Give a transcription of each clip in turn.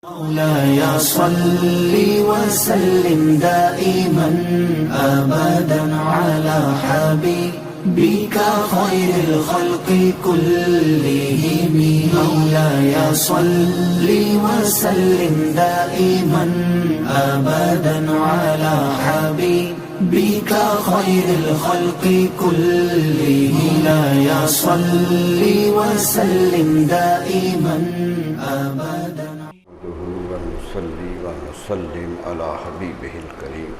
مولاي صل وسلم دائما أبدا على حبيبك خير الخلق كلهم. مولاي صل وسلم دائما أبدا على حبيبك خير الخلق كلهم. مولاي صل وسلم دائما أبدا. ونصلي ونسلم على حبيبه الكريم.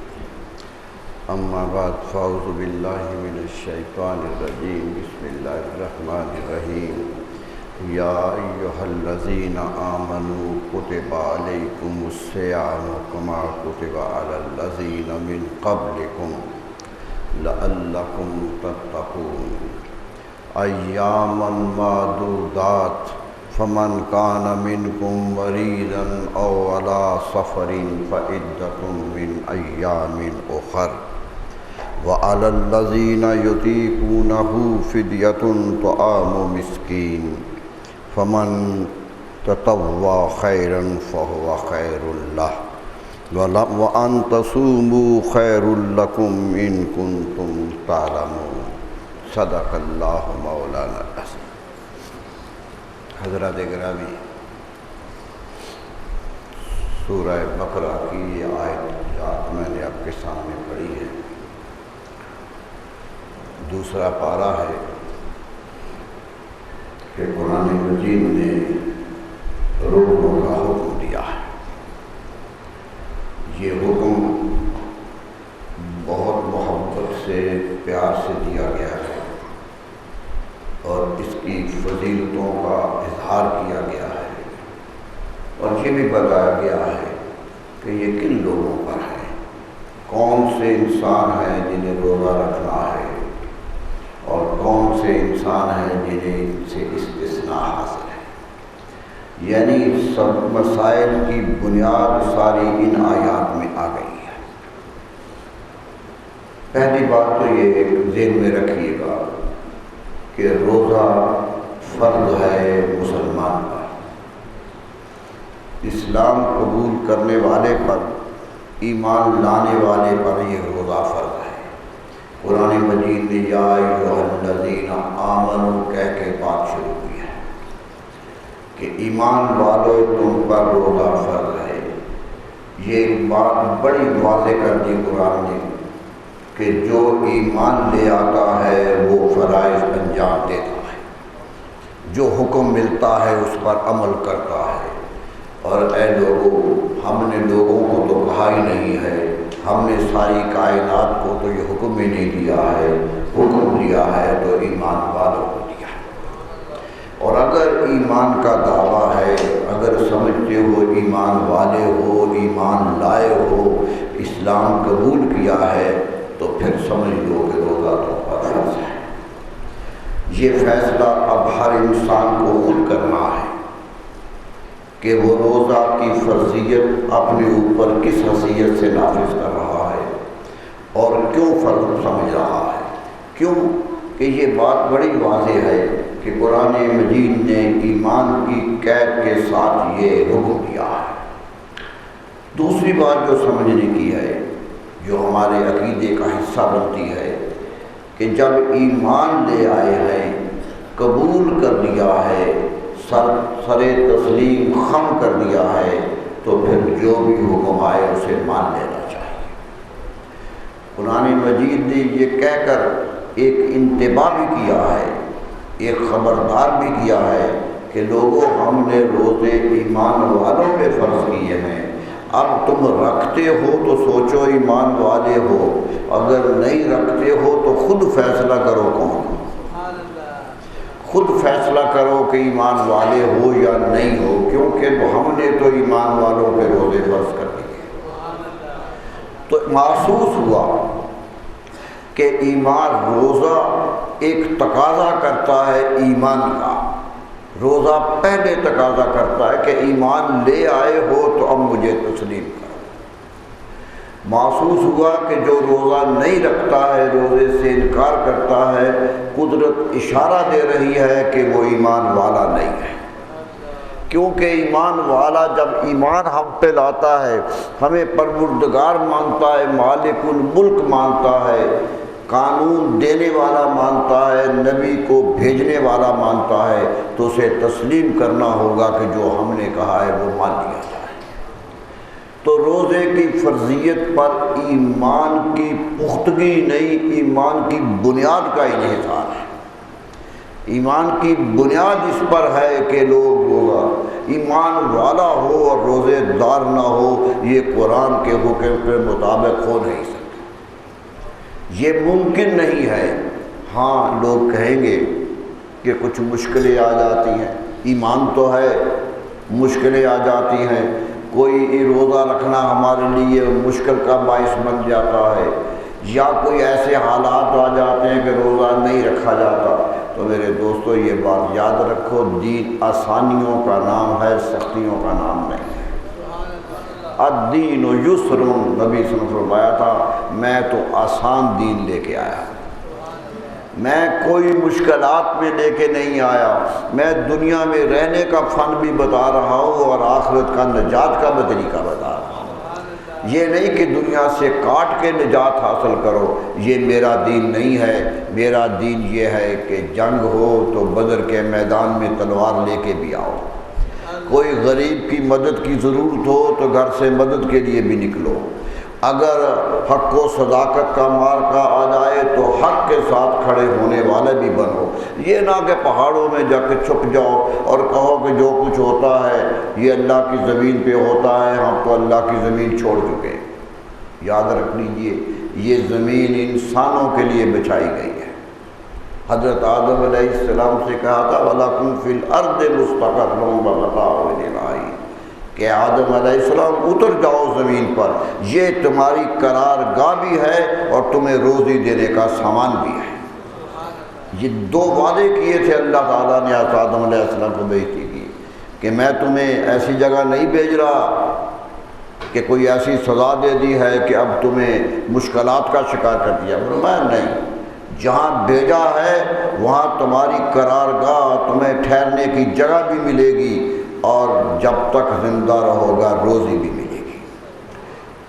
أما بعد فأعوذ بالله من الشيطان الرجيم. بسم الله الرحمن الرحيم. يا أيها الذين آمنوا كتب عليكم الصيام كما كتب على الذين من قبلكم لعلكم تتقون. أياما معدودات فمن كان منكم مريضا أو على سفر فعدة من أيام أخر وعلى الذين يطيقونه فدية طعام مسكين فمن تطوع خيرا فهو خير له وأن تصوموا خير لكم إن كنتم تعلمون. صدق الله مولانا العظيم. حضرات گرامی، سورہ بقرہ کی یہ آیت میں نے آپ کے سامنے پڑھی ہے. دوسرا پارہ ہے کہ قرآن مجید نے روزوں کا حکم دیا ہے. یہ حکم بہت محبت سے، پیار سے دیا گیا ہے اور اس کی فضیلتوں کا اظہار کیا گیا ہے اور یہ بھی بتایا گیا ہے کہ یہ کن لوگوں پر ہے، کون سے انسان ہیں جنہیں روزہ رکھنا ہے اور کون سے انسان ہیں جنہیں ان سے استثناء حاصل ہے. یعنی سب مسائل کی بنیاد ساری ان آیات میں آ گئی ہے. پہلی بات تو یہ ذہن میں رکھیے گا کہ روزہ فرض ہے مسلمان پر. اسلام قبول کرنے والے پر، ایمان لانے والے پر یہ روزہ فرض ہے. قرآن مجید نے یا ایھا الذین آمنوا کہہ کے بات شروع کی ہے کہ ایمان والو تم پر روزہ فرض ہے. یہ بات بڑی واضح کر دی قرآن نے کہ جو ایمان لے آتا ہے وہ فرائض انجام دیتا ہے، جو حکم ملتا ہے اس پر عمل کرتا ہے. اور اے لوگوں، ہم نے لوگوں کو تو کہا ہی نہیں ہے، ہم نے ساری کائنات کو تو یہ حکم ہی نہیں دیا ہے. حکم دیا ہے تو ایمان والوں کو دیا ہے. اور اگر ایمان کا دعویٰ ہے، اگر سمجھتے ہو ایمان والے ہو، ایمان لائے ہو، اسلام قبول کیا ہے، تو پھر سمجھ لو کہ روزہ تم پر فرض ہے. یہ فیصلہ اب ہر انسان کو خود کرنا ہے کہ وہ روزہ کی فرضیت اپنے اوپر کس حیثیت سے نافذ کر رہا ہے اور کیوں فرض سمجھ رہا ہے. کیوں کہ یہ بات بڑی واضح ہے کہ قرآن مجید نے ایمان کی قید کے ساتھ یہ حکم دیا ہے. دوسری بات جو سمجھنے کی ہے، جو ہمارے عقیدے کا حصہ بنتی ہے، کہ جب ایمان لے آئے ہیں، قبول کر لیا ہے، سر تسلیم خم کر دیا ہے، تو پھر جو بھی حکم آئے اسے مان لینا چاہیے. قرآن مجید نے یہ کہہ کر ایک انتباہ بھی کیا ہے، ایک خبردار بھی کیا ہے کہ لوگوں، ہم نے روزے ایمان والوں پہ فرض کیے ہیں. اب تم رکھتے ہو تو سوچو ایمان والے ہو، اگر نہیں رکھتے ہو تو خود فیصلہ کرو کون. خود فیصلہ کرو کہ ایمان والے ہو یا نہیں ہو، کیونکہ ہم نے تو ایمان والوں پہ روزے فرض کر دیے. تو محسوس ہوا کہ ایمان، روزہ ایک تقاضا کرتا ہے ایمان کا. روزہ پہلے تقاضا کرتا ہے کہ ایمان لے آئے ہو تو اب مجھے تسلیم کرو. محسوس ہوا کہ جو روزہ نہیں رکھتا ہے، روزے سے انکار کرتا ہے، قدرت اشارہ دے رہی ہے کہ وہ ایمان والا نہیں ہے. کیونکہ ایمان والا جب ایمان ہم پہ لاتا ہے، ہمیں پروردگار مانتا ہے، مالک الملک مانتا ہے، قانون دینے والا مانتا ہے، نبی کو بھیجنے والا مانتا ہے، تو اسے تسلیم کرنا ہوگا کہ جو ہم نے کہا ہے وہ مان لیا جائے۔ تو روزے کی فرضیت پر ایمان کی پختگی نہیں، ایمان کی بنیاد کا انحصار ہے۔ ایمان کی بنیاد اس پر ہے کہ لوگ روزہ ایمان والا ہو اور روزے دار نہ ہو، یہ قرآن کے حکم کے مطابق ہو نہیں سکتا، یہ ممکن نہیں ہے۔ ہاں لوگ کہیں گے کہ کچھ مشکلیں آ جاتی ہیں، ایمان تو ہے، مشکلیں آ جاتی ہیں، کوئی روزہ رکھنا ہمارے لیے مشکل کا باعث بن جاتا ہے، یا کوئی ایسے حالات آ جاتے ہیں کہ روزہ نہیں رکھا جاتا۔ تو میرے دوستو یہ بات یاد رکھو، دین آسانیوں کا نام ہے، سختیوں کا نام نہیں ہے۔ الدین یسر، نبی صلی اللہ علیہ وسلم فرمایا تھا میں تو آسان دین لے کے آیا، میں کوئی مشکلات میں لے کے نہیں آیا، میں دنیا میں رہنے کا فن بھی بتا رہا ہوں اور آخرت کا نجات کا بھی طریقہ بتا رہا ہوں۔ یہ نہیں کہ دنیا سے کاٹ کے نجات حاصل کرو، یہ میرا دین نہیں ہے۔ میرا دین یہ ہے کہ جنگ ہو تو بدر کے میدان میں تلوار لے کے بھی آؤ، کوئی غریب کی مدد کی ضرورت ہو تو گھر سے مدد کے لیے بھی نکلو، اگر حق و صداقت کا مارکا آ جائے تو حق کے ساتھ کھڑے ہونے والے بھی بنو۔ یہ نہ کہ پہاڑوں میں جا کے چھپ جاؤ اور کہو کہ جو کچھ ہوتا ہے یہ اللہ کی زمین پہ ہوتا ہے، ہم تو اللہ کی زمین چھوڑ چکے۔ یاد رکھ لیجئے یہ زمین انسانوں کے لیے بچھائی گئی ہے۔ حضرت آدم علیہ السلام سے کہا تھا وَلَكُمْ فِي الْأَرْضِ مُسْتَقَرٌّ وَمَتَاعٌ إِلَىٰ حِینٍ، کہ آدم علیہ السلام اتر جاؤ زمین پر، یہ تمہاری قرار گاہ بھی ہے اور تمہیں روزی دینے کا سامان بھی ہے۔ یہ دو وعدے کیے تھے اللہ تعالیٰ نے آدم علیہ السلام کو بھیجتے کی کہ میں تمہیں ایسی جگہ نہیں بھیج رہا کہ کوئی ایسی سزا دے دی ہے کہ اب تمہیں مشکلات کا شکار کر دیا۔ فرمایا نہیں، جہاں بھیجا ہے وہاں تمہاری قرارگاہ، تمہیں ٹھہرنے کی جگہ بھی ملے گی اور جب تک زندہ رہو گا روزی بھی ملے گی۔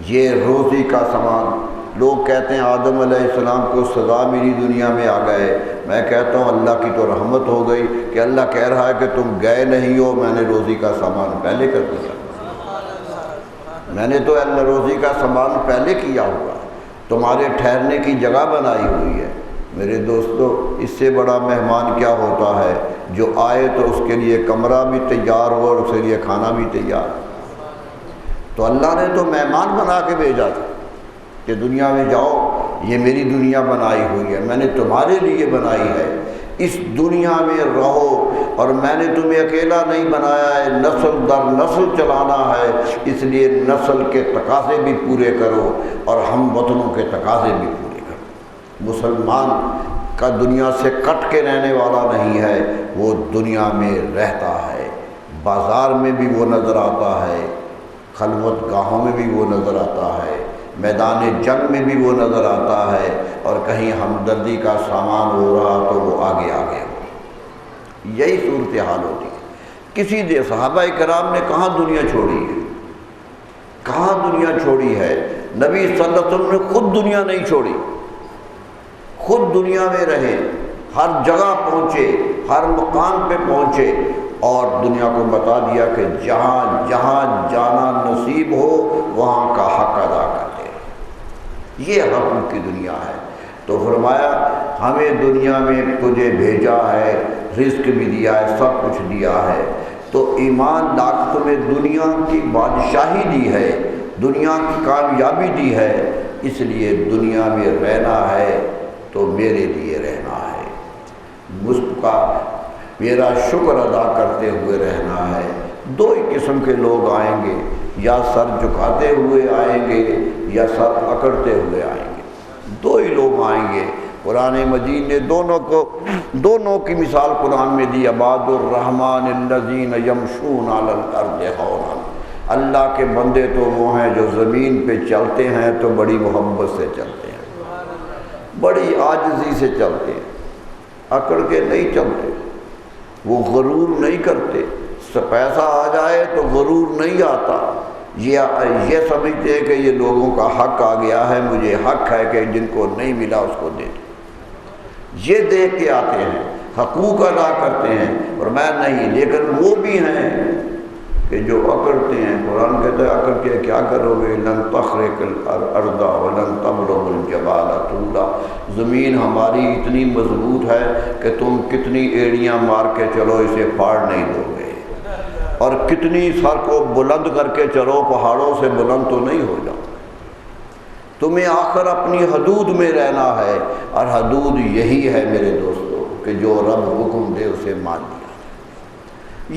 یہ روزی کا سامان، لوگ کہتے ہیں آدم علیہ السلام کو سزا ملی دنیا میں آ گئے، میں کہتا ہوں اللہ کی تو رحمت ہو گئی کہ اللہ کہہ رہا ہے کہ تم گئے نہیں ہو، میں نے روزی کا سامان پہلے کر دیا، میں نے تو اللہ روزی کا سامان پہلے کیا ہوا، تمہارے ٹھہرنے کی جگہ بنائی ہوئی ہے۔ میرے دوستو اس سے بڑا مہمان کیا ہوتا ہے جو آئے تو اس کے لیے کمرہ بھی تیار ہو اور اس کے لیے کھانا بھی تیار۔ تو اللہ نے تو مہمان بنا کے بھیجا تھا کہ دنیا میں جاؤ، یہ میری دنیا بنائی ہوئی ہے، میں نے تمہارے لیے بنائی ہے، اس دنیا میں رہو، اور میں نے تمہیں اکیلا نہیں بنایا ہے، نسل در نسل چلانا ہے، اس لیے نسل کے تقاضے بھی پورے کرو اور ہم وطنوں کے تقاضے بھی پورے کرو۔ مسلمان کا دنیا سے کٹ کے رہنے والا نہیں ہے، وہ دنیا میں رہتا ہے، بازار میں بھی وہ نظر آتا ہے، خلوت گاہوں میں بھی وہ نظر آتا ہے، میدان جنگ میں بھی وہ نظر آتا ہے، اور کہیں ہمدردی کا سامان ہو رہا تو وہ آگے آگے ہو۔ یہی صورتحال ہوتی ہے۔ کسی دے صحابہ کرام نے کہاں دنیا چھوڑی ہے، کہاں دنیا چھوڑی ہے؟ نبی صلی اللہ علیہ وسلم نے خود دنیا نہیں چھوڑی، خود دنیا میں رہے، ہر جگہ پہنچے، ہر مقام پہ پہنچے، اور دنیا کو بتا دیا کہ جہاں جہاں جانا نصیب ہو وہاں کا حق ادا کرتے رہے۔ یہ حق کی دنیا ہے۔ تو فرمایا ہمیں دنیا میں تجھے بھیجا ہے، رزق بھی دیا ہے، سب کچھ دیا ہے، تو ایمان لا کے تمہیں دنیا کی بادشاہی دی ہے، دنیا کی کامیابی دی ہے، اس لیے دنیا میں رہنا ہے تو میرے لیے رہنا ہے، مجھ کا میرا شکر ادا کرتے ہوئے رہنا ہے۔ دو ہی قسم کے لوگ آئیں گے، یا سر جھکاتے ہوئے آئیں گے یا سر اکڑتے ہوئے آئیں گے، دو ہی لوگ آئیں گے۔ قرآن مجید نے دونوں کی مثال قرآن میں دی، عباد الرحمن الذین یمشون علی الارض ہونا، اللہ کے بندے تو وہ ہیں جو زمین پہ چلتے ہیں تو بڑی محبت سے چلتے ہیں، بڑی عاجزی سے چلتے ہیں، اکڑ کے نہیں چلتے، وہ غرور نہیں کرتے، پیسہ آ جائے تو غرور نہیں آتا، یہ سمجھتے ہیں کہ یہ لوگوں کا حق آ گیا ہے، مجھے حق ہے کہ جن کو نہیں ملا اس کو دے دیں، یہ دیکھ کے آتے ہیں، حقوق ادا کرتے ہیں، اور میں نہیں، لیکن وہ بھی ہیں کہ جو اکڑتے ہیں۔ قرآن کہتا ہے اکڑ کے کیا کرو گے؟ لن تخرق الارض ولن تبلغ الجبال طولا، زمین ہماری اتنی مضبوط ہے کہ تم کتنی ایڑیاں مار کے چلو اسے پھاڑ نہیں دو گے، اور کتنی سر کو بلند کر کے چلو پہاڑوں سے بلند تو نہیں ہو جاؤ، تمہیں آخر اپنی حدود میں رہنا ہے، اور حدود یہی ہے میرے دوستو کہ جو رب حکم دے اسے مان لیا۔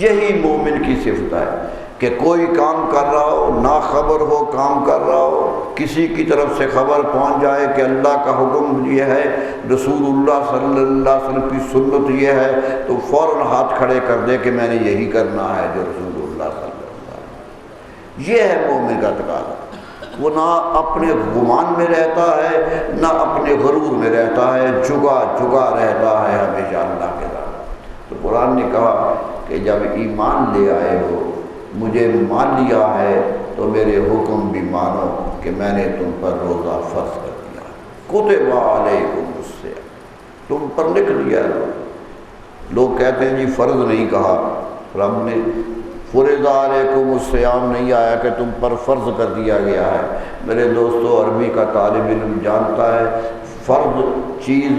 یہی مومن کی صفت ہے کہ کوئی کام کر رہا ہو، نا خبر ہو کام کر رہا ہو، کسی کی طرف سے خبر پہنچ جائے کہ اللہ کا حکم یہ ہے، رسول اللہ صلی اللہ علیہ وسلم کی سنت یہ ہے، تو فوراً ہاتھ کھڑے کر دے کہ میں نے یہی کرنا ہے جو رسول اللہ صلی اللہ علیہ وسلم۔ یہ ہے مومن کا تقاضا، وہ نہ اپنے گمان میں رہتا ہے نہ اپنے غرور میں رہتا ہے، جھکا رہتا ہے ہمیشہ اللہ کے ساتھ۔ تو قرآن نے کہا کہ جب ایمان لے آئے ہو، مجھے مان لیا ہے، تو میرے حکم بھی مانو کہ میں نے تم پر روزہ فرض کر دیا، کتب علیکم الصیام، تم پر لکھ دیا ہے۔ لوگ کہتے ہیں جی فرض نہیں کہا، رب نے فرض علیکم الصیام نہیں آیا کہ تم پر فرض کر دیا گیا ہے۔ میرے دوستو، عربی کا طالب علم جانتا ہے فرض چیز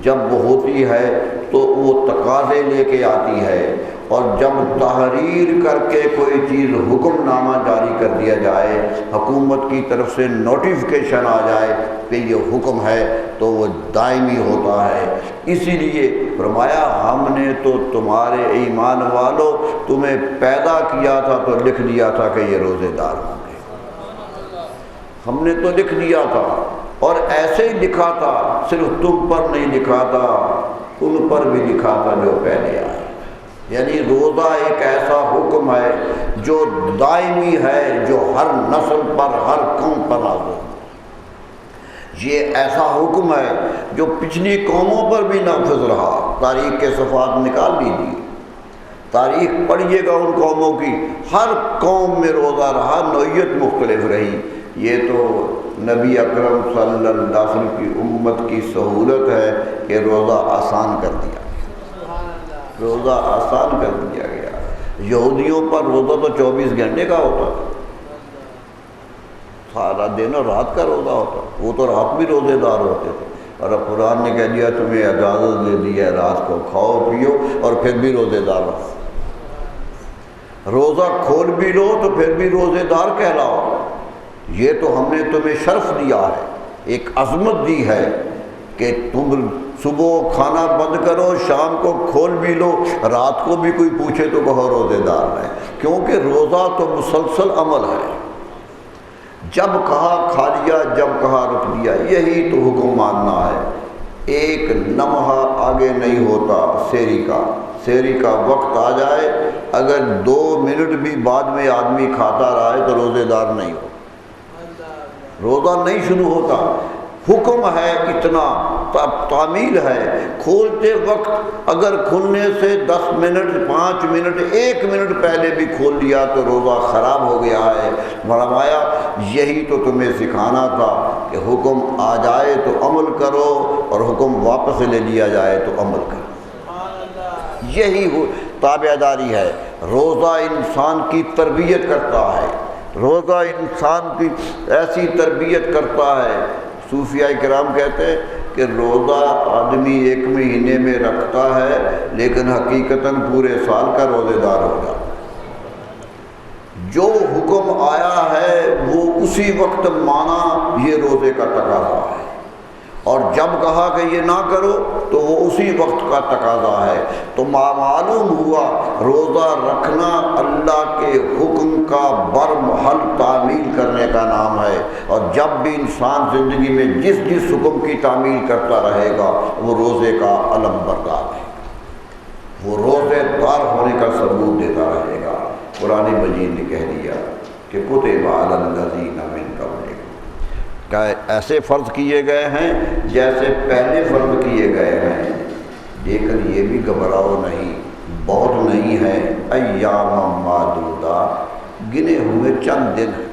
جب ہوتی ہے تو وہ تقاضے لے کے آتی ہے، اور جب تحریر کر کے کوئی چیز حکم نامہ جاری کر دیا جائے، حکومت کی طرف سے نوٹیفیکیشن آ جائے کہ یہ حکم ہے، تو وہ دائمی ہوتا ہے۔ اسی لیے فرمایا ہم نے تو تمہارے ایمان والو تمہیں پیدا کیا تھا تو لکھ دیا تھا کہ یہ روزے دار ہوں گے، ہم نے تو لکھ دیا تھا، اور ایسے ہی لکھا تھا، صرف تم پر نہیں لکھا تھا، ان پر بھی لکھا تھا جو پہلے آئے۔ یعنی روزہ ایک ایسا حکم ہے جو دائمی ہے، جو ہر نسل پر، ہر قوم پر نازل ہے۔ یہ ایسا حکم ہے جو پچھلی قوموں پر بھی نافذ رہا۔ تاریخ کے صفحات نکال لیجیے، تاریخ پڑھیے گا ان قوموں کی، ہر قوم میں روزہ رہا، نوعیت مختلف رہی۔ یہ تو نبی اکرم صلی اللہ علیہ وسلم کی امت کی سہولت ہے کہ روزہ آسان کر دیا، روزہ آسان کر دیا گیا۔ یہودیوں پر روزہ تو 24 گھنٹے کا ہوتا تھا، سارا دن اور رات کا روزہ ہوتا، وہ تو رات بھی روزے دار ہوتے تھے، اور اب قرآن نے کہہ دیا تمہیں اجازت دے دی ہے رات کو کھاؤ پیو اور پھر بھی روزے دار ہو، روزہ کھول بھی لو تو پھر بھی روزے دار کہلاؤ۔ یہ تو ہم نے تمہیں شرف دیا ہے، ایک عظمت دی ہے کہ تم صبح کھانا بند کرو، شام کو کھول بھی لو، رات کو بھی کوئی پوچھے تو کہو روزے دار ہے، کیونکہ روزہ تو مسلسل عمل ہے، جب کہا کھا لیا، جب کہا رک دیا، یہی تو حکم ماننا ہے۔ ایک لمحہ آگے نہیں ہوتا سحری کا وقت آ جائے، اگر 2 منٹ بھی بعد میں آدمی کھاتا رہا ہے تو روزے دار نہیں ہو، روزہ نہیں شروع ہوتا۔ حکم ہے اتنا، تعمیل ہے، کھولتے وقت اگر کھلنے سے 10 منٹ 5 منٹ 1 منٹ پہلے بھی کھول لیا تو روزہ خراب ہو گیا ہے۔ فرمایا یہی تو تمہیں سکھانا تھا کہ حکم آ جائے تو عمل کرو، اور حکم واپس لے لیا جائے تو عمل کرو، یہی تابع داری ہے۔ روزہ انسان کی تربیت کرتا ہے، روزہ انسان کی ایسی تربیت کرتا ہے۔ صوفیاء کرام کہتے ہیں کہ روزہ آدمی 1 مہینے میں رکھتا ہے لیکن حقیقتاً پورے سال کا روزے دار ہو جاتا ہے۔ جو حکم آیا ہے وہ اسی وقت مانا، یہ روزے کا تقاضا ہے، اور جب کہا کہ یہ نہ کرو تو وہ اسی وقت کا تقاضا ہے۔ تو معلوم ہوا روزہ رکھنا اللہ کے حکم کا برمحل تعمیل کرنے کا نام ہے، اور جب بھی انسان زندگی میں جس جس حکم کی تعمیل کرتا رہے گا وہ روزے کا علم بردار ہے، وہ روزے دار ہونے کا ثبوت دیتا رہے گا۔ قرآن مجید نے کہہ دیا کہ کتب علی الذین من قبلکم، کیا ایسے فرض کیے گئے ہیں جیسے پہلے فرض کیے گئے ہیں، لیکن یہ بھی گھبراؤ نہیں، بہت نہیں ہے، ایام معدودہ، گنے ہوئے چند دن ہیں،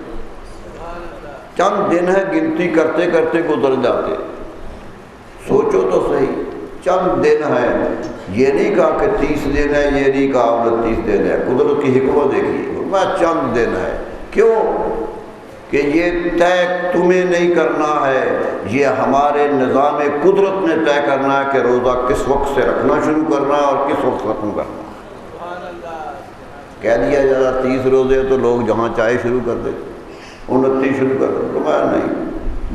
چند دن ہے، گنتی کرتے کرتے گزر جاتے۔ سوچو تو صحیح، چند دن ہے، یہ نہیں کہا کہ 30 دن ہے، یہ نہیں کہا 29 دن ہے، قدرت کی حکمت دیکھیے، میں چند دن ہے۔ کیوں کہ یہ طے تمہیں نہیں کرنا ہے، یہ ہمارے نظام قدرت نے طے کرنا ہے کہ روزہ کس وقت سے رکھنا شروع کرنا ہے اور کس وقت ختم کرنا ہے۔ کہہ دیا جاتا 30 روزے تو لوگ جہاں چاہے شروع کر دیتے، 29 شروع کر دیتے، تو نہیں،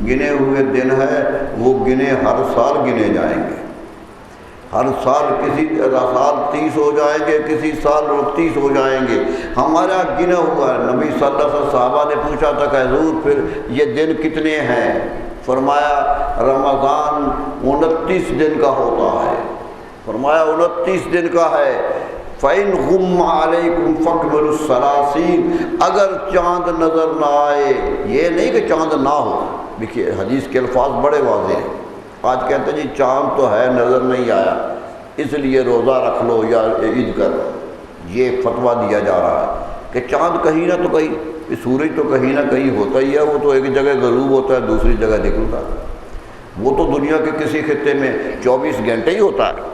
گنے ہوئے دن ہے، وہ گنے ہر سال گنے جائیں گے، ہر سال کسی سال 30 ہو جائیں گے، کسی سال 30 ہو جائیں گے، ہمارا گنا ہوا ہے۔ نبی صلی اللہ علیہ وسلم صحابہ نے پوچھا تھا کہ حضور پھر یہ دن کتنے ہیں؟ فرمایا رمضان 29 دن کا ہوتا ہے، فرمایا 29 دن کا ہے۔ فَإِنْ غُمَّ عَلَيْكُمْ فَاكْمِلُوا الثَّلَاثِينَ، اگر چاند نظر نہ آئے، یہ نہیں کہ چاند نہ ہو، دیکھیے حدیث کے الفاظ بڑے واضح ہیں۔ آج کہتے ہیں جی چاند تو ہے نظر نہیں آیا اس لیے روزہ رکھ لو یا عید کر لو، یہ فتویٰ دیا جا رہا ہے کہ چاند کہیں نہ تو کہیں، سورج تو کہیں نہ کہیں ہوتا ہی ہے، وہ تو ایک جگہ غروب ہوتا ہے دوسری جگہ نکلتا ہے، وہ تو دنیا کے کسی خطے میں 24 گھنٹے ہی ہوتا ہے،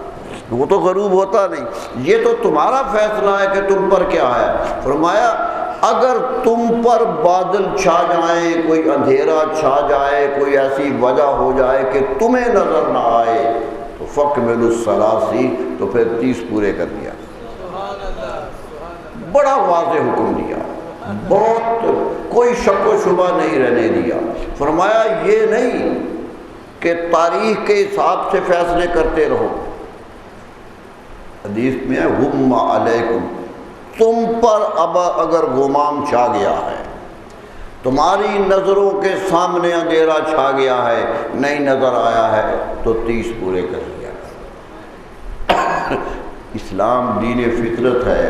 وہ تو غروب ہوتا نہیں۔ یہ تو تمہارا فیصلہ ہے کہ تم پر کیا ہے۔ فرمایا اگر تم پر بادل چھا جائیں، کوئی اندھیرا چھا جائے، کوئی ایسی وجہ ہو جائے کہ تمہیں نظر نہ آئے تو فَاكْمِلُوا الثَّلَاثِينَ، تو پھر 30 پورے کر دیا۔ بڑا واضح حکم دیا، بہت کوئی شک و شبہ نہیں رہنے دیا۔ فرمایا یہ نہیں کہ تاریخ کے حساب سے فیصلے کرتے رہو، حدیث میں ہے غُمَّ عَلَيْكُمْ، تم پر اب اگر غمام چھا گیا ہے، تمہاری نظروں کے سامنے اندھیرا چھا گیا ہے، نہیں نظر آیا ہے تو 30 پورے کر دیا۔ اسلام دین فطرت ہے،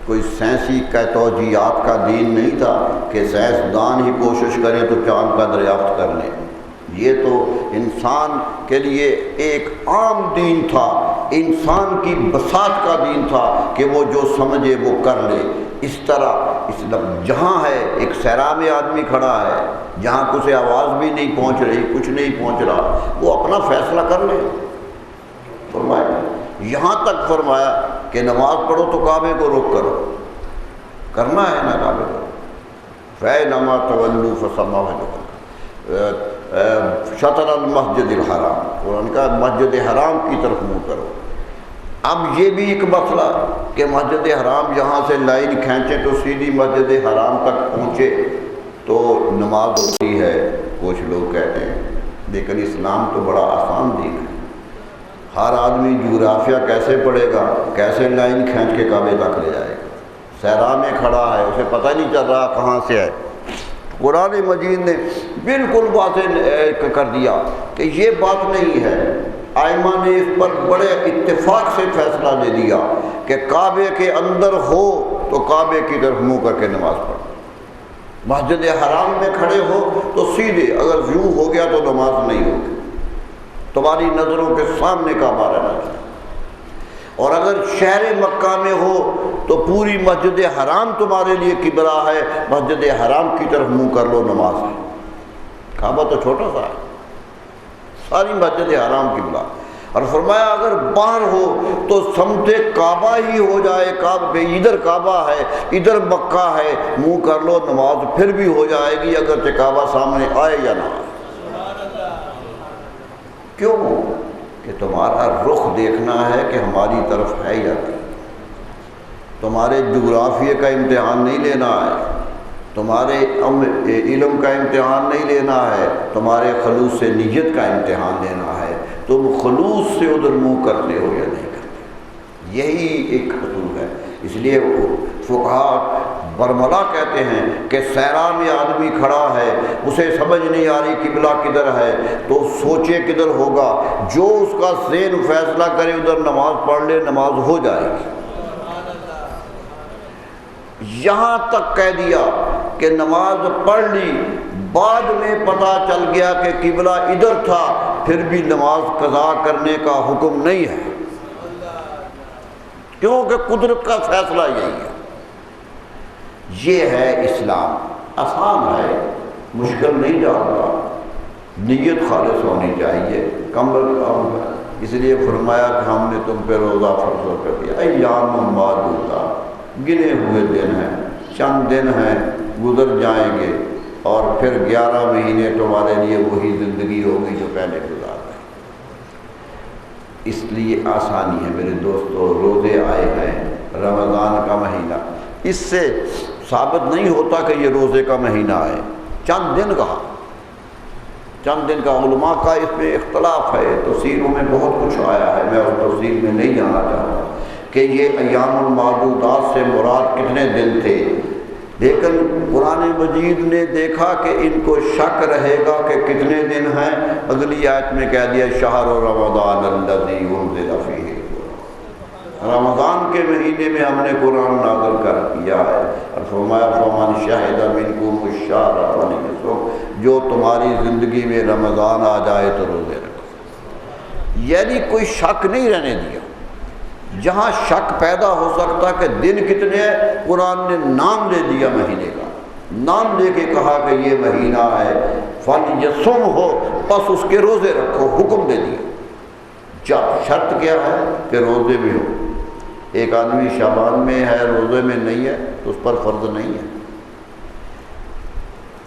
کوئی سائنسی کا توجیہات کا دین نہیں تھا کہ سائنسدان ہی کوشش کریں تو چاند کا دریافت کر لیں۔ یہ تو انسان کے لیے ایک عام دین تھا، انسان کی بساط کا دین تھا کہ وہ جو سمجھے وہ کر لے۔ اس طرح جہاں ہے ایک صحرا میں آدمی کھڑا ہے، جہاں کسی آواز بھی نہیں پہنچ رہی، کچھ نہیں پہنچ رہا، وہ اپنا فیصلہ کر لے۔ فرمایا یہاں تک فرمایا کہ نماز پڑھو تو کعبے کو رخ کرو، کرنا ہے نا کعبے کو، فَإِنَّمَا تَوَلُّوا فَثَمَّ وَجْهُ اللَّهِ شطر المسجد الحرام، قرآن کا مسجد حرام کی طرف منہ کرو۔ اب یہ بھی ایک مسئلہ کہ مسجد حرام یہاں سے لائن کھینچے تو سیدھی مسجد حرام تک پہنچے تو نماز ہوتی ہے، کچھ لوگ کہتے ہیں، لیکن اسلام تو بڑا آسان دین ہے۔ ہر آدمی جغرافیہ کیسے پڑھے گا، کیسے لائن کھینچ کے کعبے تک لے جائے گا؟ صحرا میں کھڑا ہے، اسے پتہ نہیں چل رہا کہاں سے ہے۔ قرآن مجید نے بالکل واضح کر دیا کہ یہ بات نہیں ہے۔ ائمہ نے اس پر بڑے اتفاق سے فیصلہ دے دیا کہ کعبے کے اندر ہو تو کعبے کی طرف منہ کر کے نماز پڑھو، مسجد حرام میں کھڑے ہو تو سیدھے، اگر یوں ہو گیا تو نماز نہیں ہوگی، تمہاری نظروں کے سامنے کعبہ رہنا چاہیے۔ اور اگر شہر مکہ میں ہو تو پوری مسجد حرام تمہارے لیے قبلہ ہے، مسجد حرام کی طرف منہ کر لو، نماز ہے۔ کعبہ تو چھوٹا سا ہے، ساری مسجد حرام قبلہ۔ اور فرمایا اگر باہر ہو تو سمت کعبہ ہی ہو جائے، کعبہ ادھر کعبہ ہے ادھر مکہ ہے، منہ کر لو، نماز پھر بھی ہو جائے گی اگرچہ کعبہ سامنے آئے یا نہ آئے۔ کیوں؟ کہ تمہارا رخ دیکھنا ہے کہ ہماری طرف ہے یا نہیں۔ تمہارے جغرافیے کا امتحان نہیں لینا ہے، تمہارے علم کا امتحان نہیں لینا ہے، تمہارے خلوص سے نیت کا امتحان لینا ہے، تم خلوص سے ادھر منہ کرتے ہو یا نہیں کرتے۔ یہی ایک اصول ہے۔ اس لیے فقہاء برملا کہتے ہیں کہ صحرا میں آدمی کھڑا ہے، اسے سمجھ نہیں آ رہی قبلہ کدھر ہے تو سوچے کدھر ہوگا، جو اس کا ذہن فیصلہ کرے ادھر نماز پڑھ لے، نماز ہو جائے گی۔ یہاں تک کہہ دیا کہ نماز پڑھ لی، بعد میں پتہ چل گیا کہ قبلہ ادھر تھا، پھر بھی نماز قضا کرنے کا حکم نہیں ہے۔ کیونکہ قدرت کا فیصلہ یہی ہے۔ یہ ہے اسلام، آسان ہے، مشکل نہیں ڈالتا، نیت خالص ہونی چاہیے کم از کم۔ اس لیے فرمایا کہ ہم نے تم پہ روزہ فرض کر دیا، ایام معدودات، گنے ہوئے دن ہیں، چند دن ہیں گزر جائیں گے، اور پھر 11 مہینے تمہارے لیے وہی زندگی ہوگی جو پہلے گزار گئی۔ اس لیے آسانی ہے میرے دوستو، روزے آئے ہیں، رمضان کا مہینہ، اس سے ثابت نہیں ہوتا کہ یہ روزے کا مہینہ ہے۔ چند دن کہا، چند دن کا، علماء کا اس میں اختلاف ہے، تفسیروں میں بہت کچھ آیا ہے، میں اس تفسیر میں نہیں جانا چاہتا کہ یہ ایام المعدودات سے مراد کتنے دن تھے، لیکن قرآن مجید نے دیکھا کہ ان کو شک رہے گا کہ کتنے دن ہیں، اگلی آیت میں کہہ دیا شہر رمضان الذی انزل فیہ، رمضان کے مہینے میں ہم نے قرآن نازل کر دیا ہے، اور فرمایا فمن شہد منکم الشہر فلیصم، جو تمہاری زندگی میں رمضان آ جائے تو روزے رکھو۔ یعنی کوئی شک نہیں رہنے دیا۔ جہاں شک پیدا ہو سکتا کہ دن کتنے ہیں، قرآن نے نام لے دیا مہینے کا، نام لے کے کہا کہ یہ مہینہ ہے، فلیصم ہو، بس اس کے روزے رکھو، حکم دے دیا۔ جب شرط کیا ہے کہ روزے بھی ہو، ایک آدمی شعبان میں ہے روزے میں نہیں ہے تو اس پر فرض نہیں ہے۔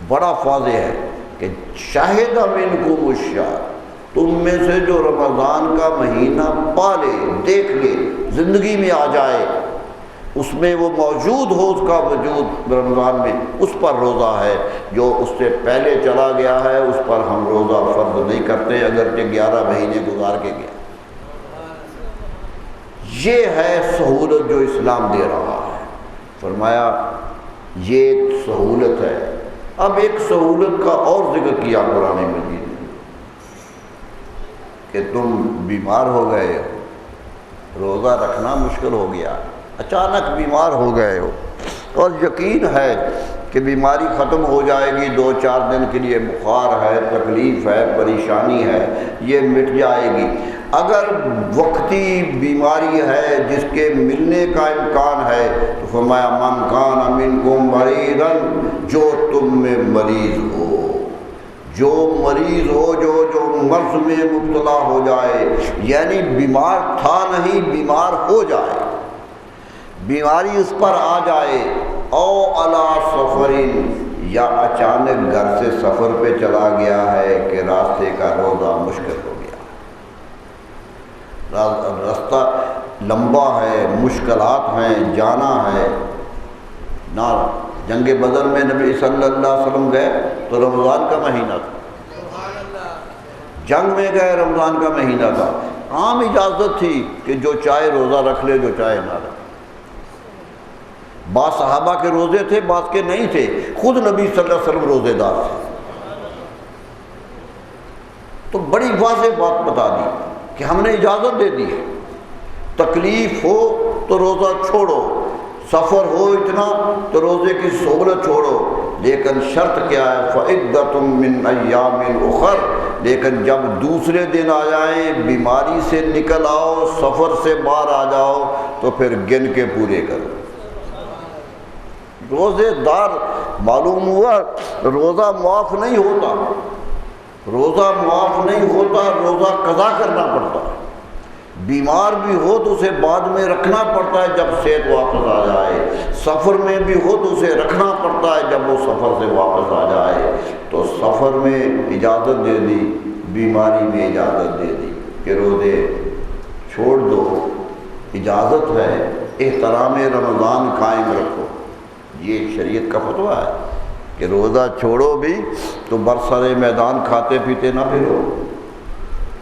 بڑا واضح ہے کہ شاہد منکم الشہر، تم میں سے جو رمضان کا مہینہ پالے، دیکھ لے، زندگی میں آ جائے، اس میں وہ موجود ہو، اس کا وجود رمضان میں، اس پر روزہ ہے۔ جو اس سے پہلے چلا گیا ہے اس پر ہم روزہ فرض نہیں کرتے، اگرچہ 11 مہینے گزار کے گیا۔ یہ ہے سہولت جو اسلام دے رہا ہے۔ فرمایا یہ سہولت ہے۔ اب ایک سہولت کا اور ذکر کیا قرآن مجید نے کہ تم بیمار ہو گئے ہو، روزہ رکھنا مشکل ہو گیا، اچانک بیمار ہو گئے ہو، اور یقین ہے کہ بیماری ختم ہو جائے گی، 2-4 دن کے لیے بخار ہے، تکلیف ہے، پریشانی ہے، یہ مٹ جائے گی۔ اگر وقتی بیماری ہے جس کے ملنے کا امکان ہے تو فرمایا من کان منکم مریضا، جو تم میں مریض ہو، جو مریض ہو، جو مرض میں مبتلا ہو جائے، یعنی بیمار تھا نہیں، بیمار ہو جائے، بیماری اس پر آ جائے، او علی سفرین، یا اچانک گھر سے سفر پہ چلا گیا ہے کہ راستے کا روزہ مشکل ہو گیا، راستہ لمبا ہے، مشکلات ہیں، جانا ہے نہ۔ جنگ بدر میں نبی صلی اللہ علیہ وسلم گئے تو رمضان کا مہینہ تھا، جنگ میں گئے رمضان کا مہینہ تھا، عام اجازت تھی کہ جو چاہے روزہ رکھ لے، جو چاہے نہ رکھے۔ بعض صحابہ کے روزے تھے، بعض کے نہیں تھے، خود نبی صلی اللہ علیہ وسلم روزے دار تھے۔ تو بڑی واضح بات بتا دی کہ ہم نے اجازت دے دی ہے، تکلیف ہو تو روزہ چھوڑو، سفر ہو اتنا تو روزے کی سہولت چھوڑو، لیکن شرط کیا ہے فعدۃ من ایام اخر، لیکن جب دوسرے دن آ جائیں، بیماری سے نکل آؤ، سفر سے باہر آ جاؤ، تو پھر گن کے پورے کرو۔ روزے دار معلوم ہوا روزہ معاف نہیں ہوتا، روزہ معاف نہیں ہوتا، روزہ قضا کرنا پڑتا ہے۔ بیمار بھی ہو تو اسے بعد میں رکھنا پڑتا ہے جب صحت واپس آ جائے، سفر میں بھی ہو تو اسے رکھنا پڑتا ہے جب وہ سفر سے واپس آ جائے۔ تو سفر میں اجازت دے دی، بیماری میں اجازت دے دی کہ روزے چھوڑ دو، اجازت ہے، احترام رمضان قائم رکھو۔ یہ شریعت کا فتویٰ ہے کہ روزہ چھوڑو بھی تو برسر میدان کھاتے پیتے نہ پھرو۔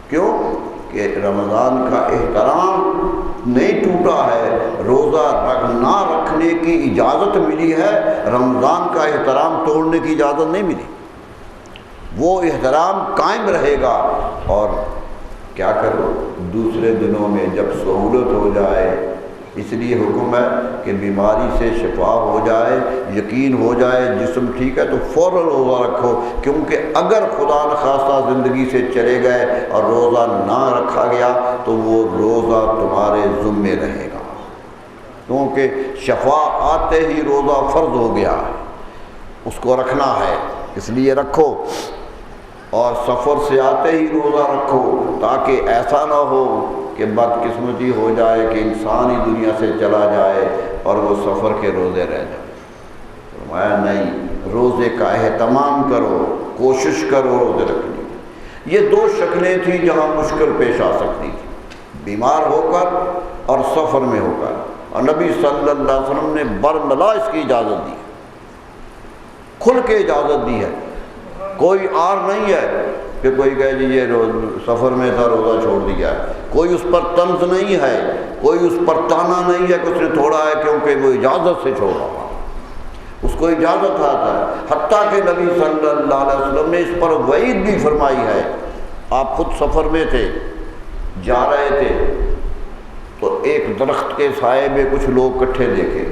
کیوں کہ رمضان کا احترام نہیں ٹوٹا ہے، روزہ نہ رکھنے کی اجازت ملی ہے، رمضان کا احترام توڑنے کی اجازت نہیں ملی، وہ احترام قائم رہے گا۔ اور کیا کرو دوسرے دنوں میں جب سہولت ہو جائے، اس لیے حکم ہے کہ بیماری سے شفا ہو جائے، یقین ہو جائے جسم ٹھیک ہے تو فوراً روزہ رکھو، کیونکہ اگر خدا نخواستہ زندگی سے چلے گئے اور روزہ نہ رکھا گیا تو وہ روزہ تمہارے ذمے رہے گا۔ کیونکہ شفا آتے ہی روزہ فرض ہو گیا ہے، اس کو رکھنا ہے، اس لیے رکھو، اور سفر سے آتے ہی روزہ رکھو تاکہ ایسا نہ ہو کہ بدقسمتی ہو جائے کہ انسان ہی دنیا سے چلا جائے اور وہ سفر کے روزے رہ جائیں۔ فرمایا نہیں، روزے کا اہتمام کرو، کوشش کرو روزے رکھنے کی۔ یہ دو شکلیں تھیں جہاں مشکل پیش آ سکتی تھی، بیمار ہو کر اور سفر میں ہو کر، اور نبی صلی اللہ علیہ وسلم نے برملا اس کی اجازت دی، کھل کے اجازت دی ہے۔ کوئی آر نہیں ہے کہ کوئی کہے جی یہ سفر میں تھا روزہ چھوڑ دیا ہے، کوئی اس پر طنز نہیں ہے، کوئی اس پر تانا نہیں ہے کہ اس نے چھوڑا ہے کیونکہ وہ اجازت سے چھوڑ رہا، اس کو اجازت آتا ہے۔ حتیٰ کہ نبی صلی اللہ علیہ وسلم نے اس پر وعید بھی فرمائی ہے۔ آپ خود سفر میں تھے، جا رہے تھے تو ایک درخت کے سائے میں کچھ لوگ اکٹھے دیکھے،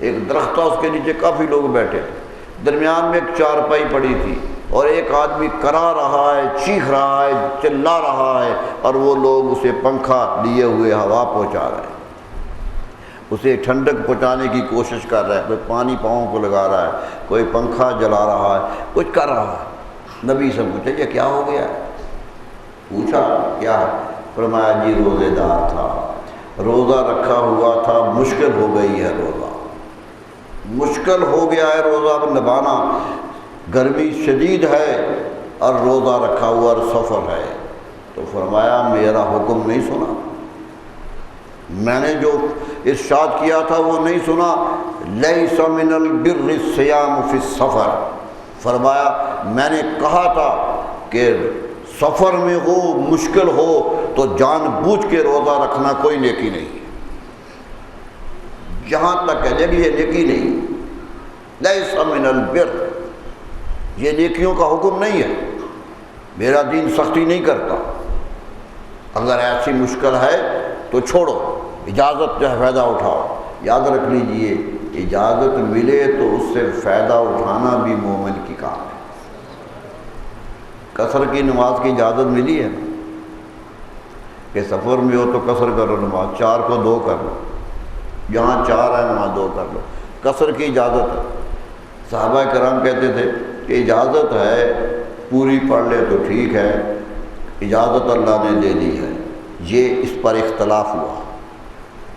ایک درخت تھا، اس کے نیچے کافی لوگ بیٹھے تھے، درمیان میں ایک چارپائی پڑی تھی اور ایک آدمی کرا رہا ہے، چیخ رہا ہے، چلا رہا ہے، اور وہ لوگ اسے پنکھا لیے ہوئے ہوا پہنچا رہے ہیں، اسے ٹھنڈک پہنچانے کی کوشش کر رہا ہے، کوئی پانی پاؤں کو لگا رہا ہے، کوئی پنکھا جلا رہا ہے، کچھ کر رہا ہے۔ نبی سے پوچھا یہ کیا ہو گیا؟ پوچھا کیا ہے؟ فرمایا جی روزے دار تھا، روزہ رکھا ہوا تھا، مشکل ہو گئی ہے روزہ، مشکل ہو گیا ہے روزہ نبھانا، گرمی شدید ہے اور روزہ رکھا ہوا اور سفر ہے۔ تو فرمایا میرا حکم نہیں سنا، میں نے جو ارشاد کیا تھا وہ نہیں سنا، لیس من البر الصیام فی السفر، فرمایا میں نے کہا تھا کہ سفر میں ہو، مشکل ہو تو جان بوجھ کے روزہ رکھنا کوئی نیکی نہیں، جہاں تک ہے لیکن یہ نیکی نہیں، لیس من البر، یہ نیکیوں کا حکم نہیں ہے، میرا دین سختی نہیں کرتا، اگر ایسی مشکل ہے تو چھوڑو، اجازت جو ہے فائدہ اٹھاؤ۔ یاد رکھ لیجئے اجازت ملے تو اس سے فائدہ اٹھانا بھی مومن کی کام ہے۔ قصر کی نماز کی اجازت ملی ہے کہ سفر میں ہو تو قصر کرو نماز، 4 کو 2 کر لو، جہاں 4 ہے وہاں 2 کر لو، قصر کی اجازت ہے۔ صحابہ کرام کہتے تھے کہ اجازت ہے، پوری پڑھ لے تو ٹھیک ہے، اجازت اللہ نے دے دی ہے۔ یہ اس پر اختلاف ہوا،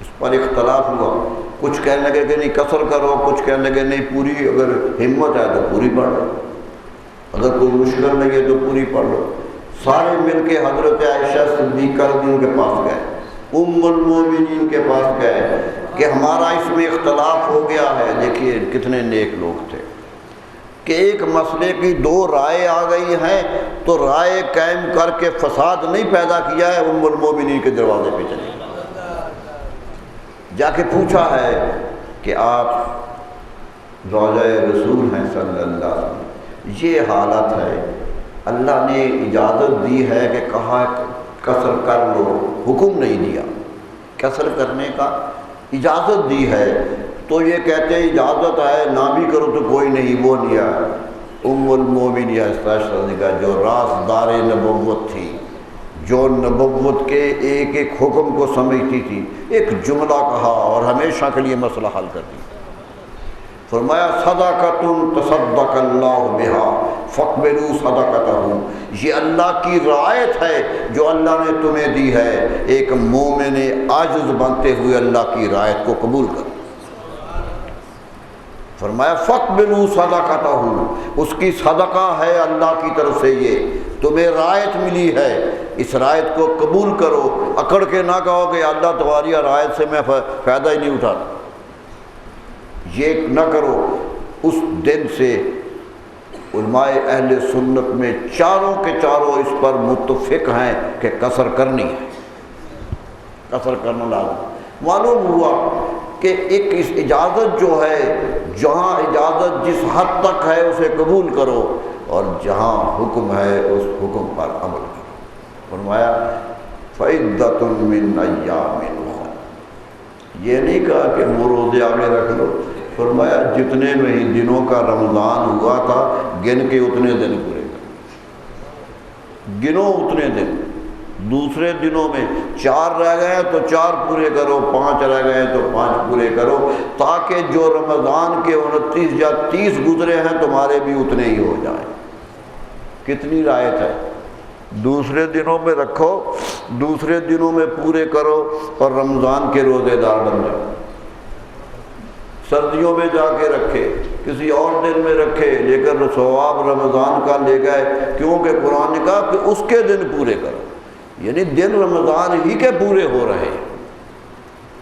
اس پر اختلاف ہوا، کچھ کہنے لگے کہ نہیں قصر کرو، کچھ کہنے لگے نہیں پوری، اگر ہمت ہے تو پوری پڑھ لو، اگر کوئی مشکل نہیں ہے تو پوری پڑھ لو۔ سارے مل کے حضرت عائشہ صدیقہ رضی اللہ عنہا کے پاس گئے، ام المومنین کے پاس گئے کہ ہمارا اس میں اختلاف ہو گیا ہے۔ دیکھیے کتنے نیک لوگ تھے کہ ایک مسئلے کی 2 رائے آ گئی ہیں تو رائے قائم کر کے فساد نہیں پیدا کیا ہے، ام المومنین کے دروازے پہ چلے جا کے پوچھا ہے کہ آپ زوجہ رسول ہیں صلی اللہ علیہ وسلم، یہ حالت ہے، اللہ نے اجازت دی ہے کہ کہا قصر کر لو، حکم نہیں دیا، قصر کرنے کا اجازت دی ہے، تو یہ کہتے ہیں اجازت ہے نہ بھی کرو تو کوئی نہیں، وہ لیا ام المومنین عائشہ جو رازدار نبوت تھی، جو نبوت کے ایک ایک حکم کو سمجھتی تھی، ایک جملہ کہا اور ہمیشہ کے لیے مسئلہ حل کرتی، فرمایا صدقۃ تصدق اللہ بہا فاقبلوا صدقتہ، یہ اللہ کی رعایت ہے جو اللہ نے تمہیں دی ہے، ایک مومن عاجز بنتے ہوئے اللہ کی رعایت کو قبول کر۔ فرمایا فاقبلوا صدقتہ، اس کی صدقہ ہے اللہ کی طرف سے، یہ تمہیں رعایت ملی ہے، اس رعایت کو قبول کرو، اکڑ کے نہ کہو کہ اللہ تمہاری رعایت سے میں فائدہ ہی نہیں اٹھاتا، یہ نہ کرو۔ اس دن سے علماء اہل سنت میں چاروں کے چاروں اس پر متفق ہیں کہ قصر کرنی ہے، قصر کرنا لازم۔ معلوم ہوا کہ ایک اس اجازت جو ہے، جہاں اجازت جس حد تک ہے اسے قبول کرو، اور جہاں حکم ہے اس حکم پر عمل کرو۔ فرمایا فعدۃ من ایام اخر، یہ نہیں کہا کہ وہ روزے آگے رکھ لو، فرمایا جتنے میں ہی دنوں کا رمضان ہوا تھا گن کے اتنے دن پورے کرو، گنو اتنے دن، دوسرے دنوں میں 4 رہ گئے تو 4 پورے کرو، 5 رہ گئے تو 5 پورے کرو، تاکہ جو رمضان کے 29 یا 30 گزرے ہیں تمہارے بھی اتنے ہی ہو جائیں۔ کتنی رعایت ہے؟ دوسرے دنوں میں رکھو، دوسرے دنوں میں پورے کرو اور رمضان کے روزے دار بن جاؤ۔ سردیوں میں جا کے رکھے، کسی اور دن میں رکھے، لیکن ثواب رمضان کا لے گئے، کیونکہ قرآن نے کہا کہ اس کے دن پورے کرو، یعنی دن رمضان ہی کے پورے ہو رہے ہیں۔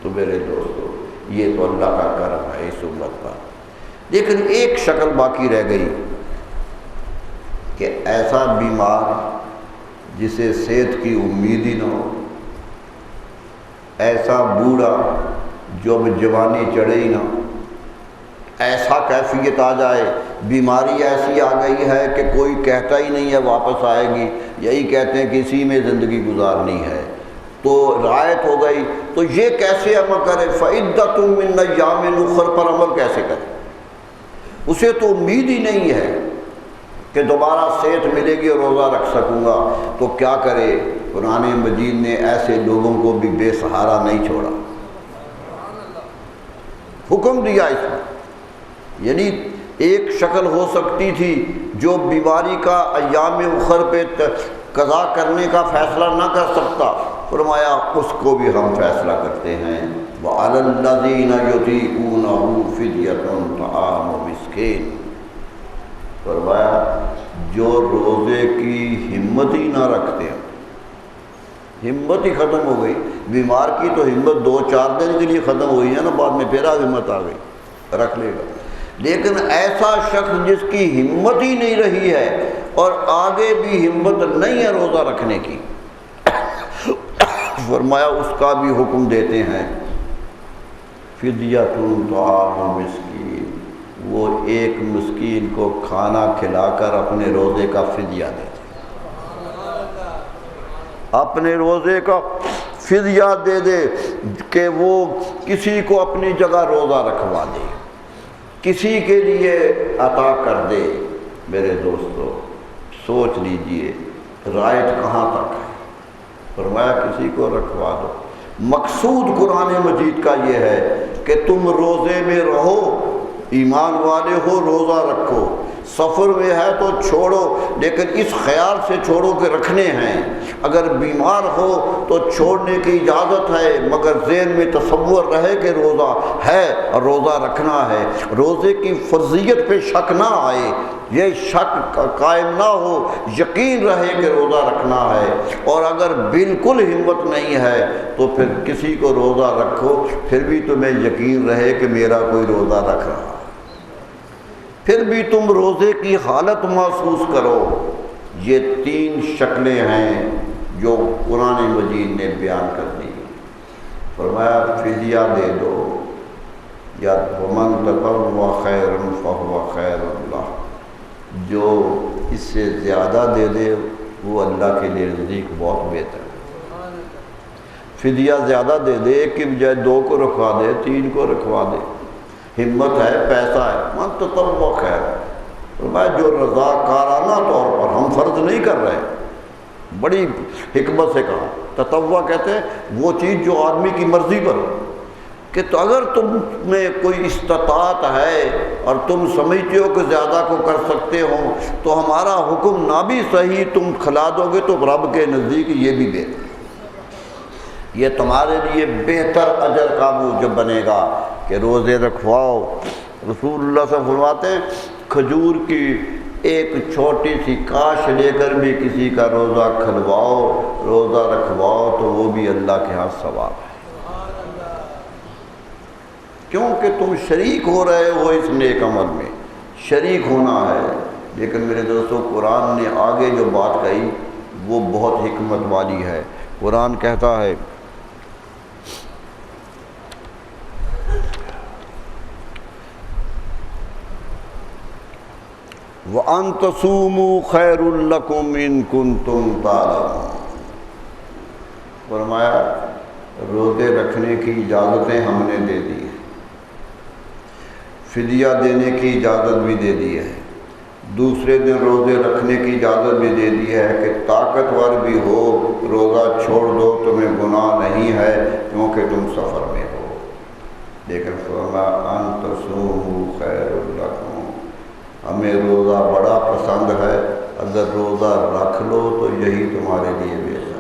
تو میرے دوستو، یہ تو اللہ کا کرم ہے اس امت پر۔ لیکن ایک شکل باقی رہ گئی کہ ایسا بیمار جسے صحت کی امید ہی نہ ہو، ایسا بوڑھا جو اب جوانی چڑھے ہی نہ، ایسا کیفیت آ جائے، بیماری ایسی آ گئی ہے کہ کوئی کہتا ہی نہیں ہے واپس آئے گی، یہی کہتے ہیں کہ اسی میں زندگی گزارنی ہے، تو رعایت ہو گئی، تو یہ کیسے عمل کرے؟ فَعِدَّةٌ مِّنْ أَيَّامٍ أُخَرَ پر عمل کیسے کرے؟ اسے تو امید ہی نہیں ہے کہ دوبارہ صحت ملے گی اور روزہ رکھ سکوں گا، تو کیا کرے؟ قرآن مجید نے ایسے لوگوں کو بھی بے سہارا نہیں چھوڑا، حکم دیا اس میں۔ یعنی ایک شکل ہو سکتی تھی جو بیماری کا ایام اخر پہ قضا کرنے کا فیصلہ نہ کر سکتا، فرمایا اس کو بھی ہم فیصلہ کرتے ہیں۔ وَعَلَى الَّذِينَ يُطِيقُونَهُ فِدْيَةٌ طَعَامُ مِسْكِينٍ، فرمایا جو روزے کی ہمت ہی نہ رکھتے ہیں، ہمت ہی ختم ہو گئی، بیمار کی تو ہمت 2-4 دن کے لیے ختم ہوئی ہے نا، بعد میں پھر ہمت آ گئی، رکھ لے گا۔ لیکن ایسا شخص جس کی ہمت ہی نہیں رہی ہے اور آگے بھی ہمت نہیں ہے روزہ رکھنے کی، فرمایا اس کا بھی حکم دیتے ہیں، فدیۃ طعام مسکین، وہ ایک مسکین کو کھانا کھلا کر اپنے روزے کا فدیہ دیتے، اپنے روزے کا فدیہ دے دے کہ وہ کسی کو اپنی جگہ روزہ رکھوا دے، کسی کے لیے عطا کر دے۔ میرے دوستو سوچ لیجئے رعایت کہاں تک ہے؟ فرمایا کسی کو رکھوا دو۔ مقصود قرآن مجید کا یہ ہے کہ تم روزے میں رہو، ایمان والے ہو، روزہ رکھو، سفر میں ہے تو چھوڑو، لیکن اس خیال سے چھوڑو کہ رکھنے ہیں، اگر بیمار ہو تو چھوڑنے کی اجازت ہے، مگر ذہن میں تصور رہے کہ روزہ ہے اور روزہ رکھنا ہے، روزے کی فرضیت پہ شک نہ آئے، یہ شک قائم نہ ہو، یقین رہے کہ روزہ رکھنا ہے، اور اگر بالکل ہمت نہیں ہے تو پھر کسی کو روزہ رکھو، پھر بھی تمہیں یقین رہے کہ میرا کوئی روزہ رکھ رہا، پھر بھی تم روزے کی حالت محسوس کرو۔ یہ 3 شکلیں ہیں جو قرآن مجید نے بیان کر دی۔ فرمایا فدیہ دے دو، یا وَمَن تَطَوَّعَ خَيْرًا فَهُوَ خَيْرٌ لَهُ، جو اس سے زیادہ دے دے وہ اللہ کے لیے نزدیک بہت بہتر ہے۔ فدیہ زیادہ دے دے، ایک کی بجائے 2 کو رکھوا دے، 3 کو رکھوا دے، ہمت ہے، پیسہ ہے، من تطوع خیر، فرمایا جو رضاکارانہ طور پر، ہم فرض نہیں کر رہے، بڑی حکمت سے کہا، تطوع کہتے ہیں وہ چیز جو آدمی کی مرضی پر ہو، کہ تو اگر تم میں کوئی استطاعت ہے اور تم سمجھتے ہو کہ زیادہ کو کر سکتے ہو تو ہمارا حکم نہ بھی صحیح تم کھلا دو گے تو رب کے نزدیک یہ بھی بہتر، یہ تمہارے لیے بہتر اجر کا موجب بنے گا کہ روزے رکھواؤ۔ رسول اللہ صلی اللہ علیہ وسلم فرماتے ہیں کھجور کی ایک چھوٹی سی کاش لے کر بھی کسی کا روزہ کھلواؤ، روزہ رکھواؤ، تو وہ بھی اللہ کے ہاں ثواب ہے، کیونکہ تم شریک ہو رہے ہو اس نیک عمل میں، شریک ہونا ہے۔ لیکن میرے دوستو قرآن نے آگے جو بات کہی وہ بہت حکمت والی ہے۔ قرآن کہتا ہے وَأَن تَصُومُوا خَيْرٌ لَكُمْ إِن كُنتُمْ تَعْلَمُونَ، فرمایا روزے رکھنے کی اجازتیں ہم نے دے دی ہیں، فدیہ دینے کی اجازت بھی دے دی ہے، دوسرے دن روزے رکھنے کی اجازت بھی دے دی ہے کہ طاقتور بھی ہو روزہ چھوڑ دو، تمہیں گناہ نہیں ہے کیونکہ تم سفر میں ہو۔ لیکن فرمایا ان تصوموا خیر لکم، ہمیں روزہ بڑا پسند ہے، اگر روزہ رکھ لو تو یہی تمہارے لیے بہتر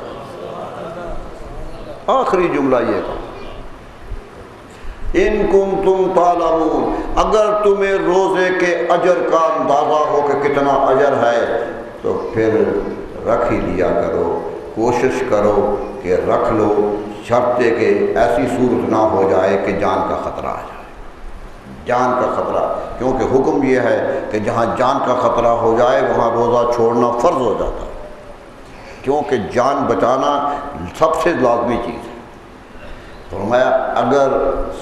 ہے۔ آخری جملہ یہ تھا، ان کنتم تعلمون، اگر تمہیں روزے کے اجر کا اندازہ ہو کہ کتنا اجر ہے تو پھر رکھ ہی لیا کرو، کوشش کرو کہ رکھ لو، شرط ہے کہ ایسی صورت نہ ہو جائے کہ جان کا خطرہ آ جائے۔ جان کا خطرہ، کیونکہ حکم یہ ہے کہ جہاں جان کا خطرہ ہو جائے وہاں روزہ چھوڑنا فرض ہو جاتا ہے، کیونکہ جان بچانا سب سے لازمی چیز ہے۔ فرمایا اگر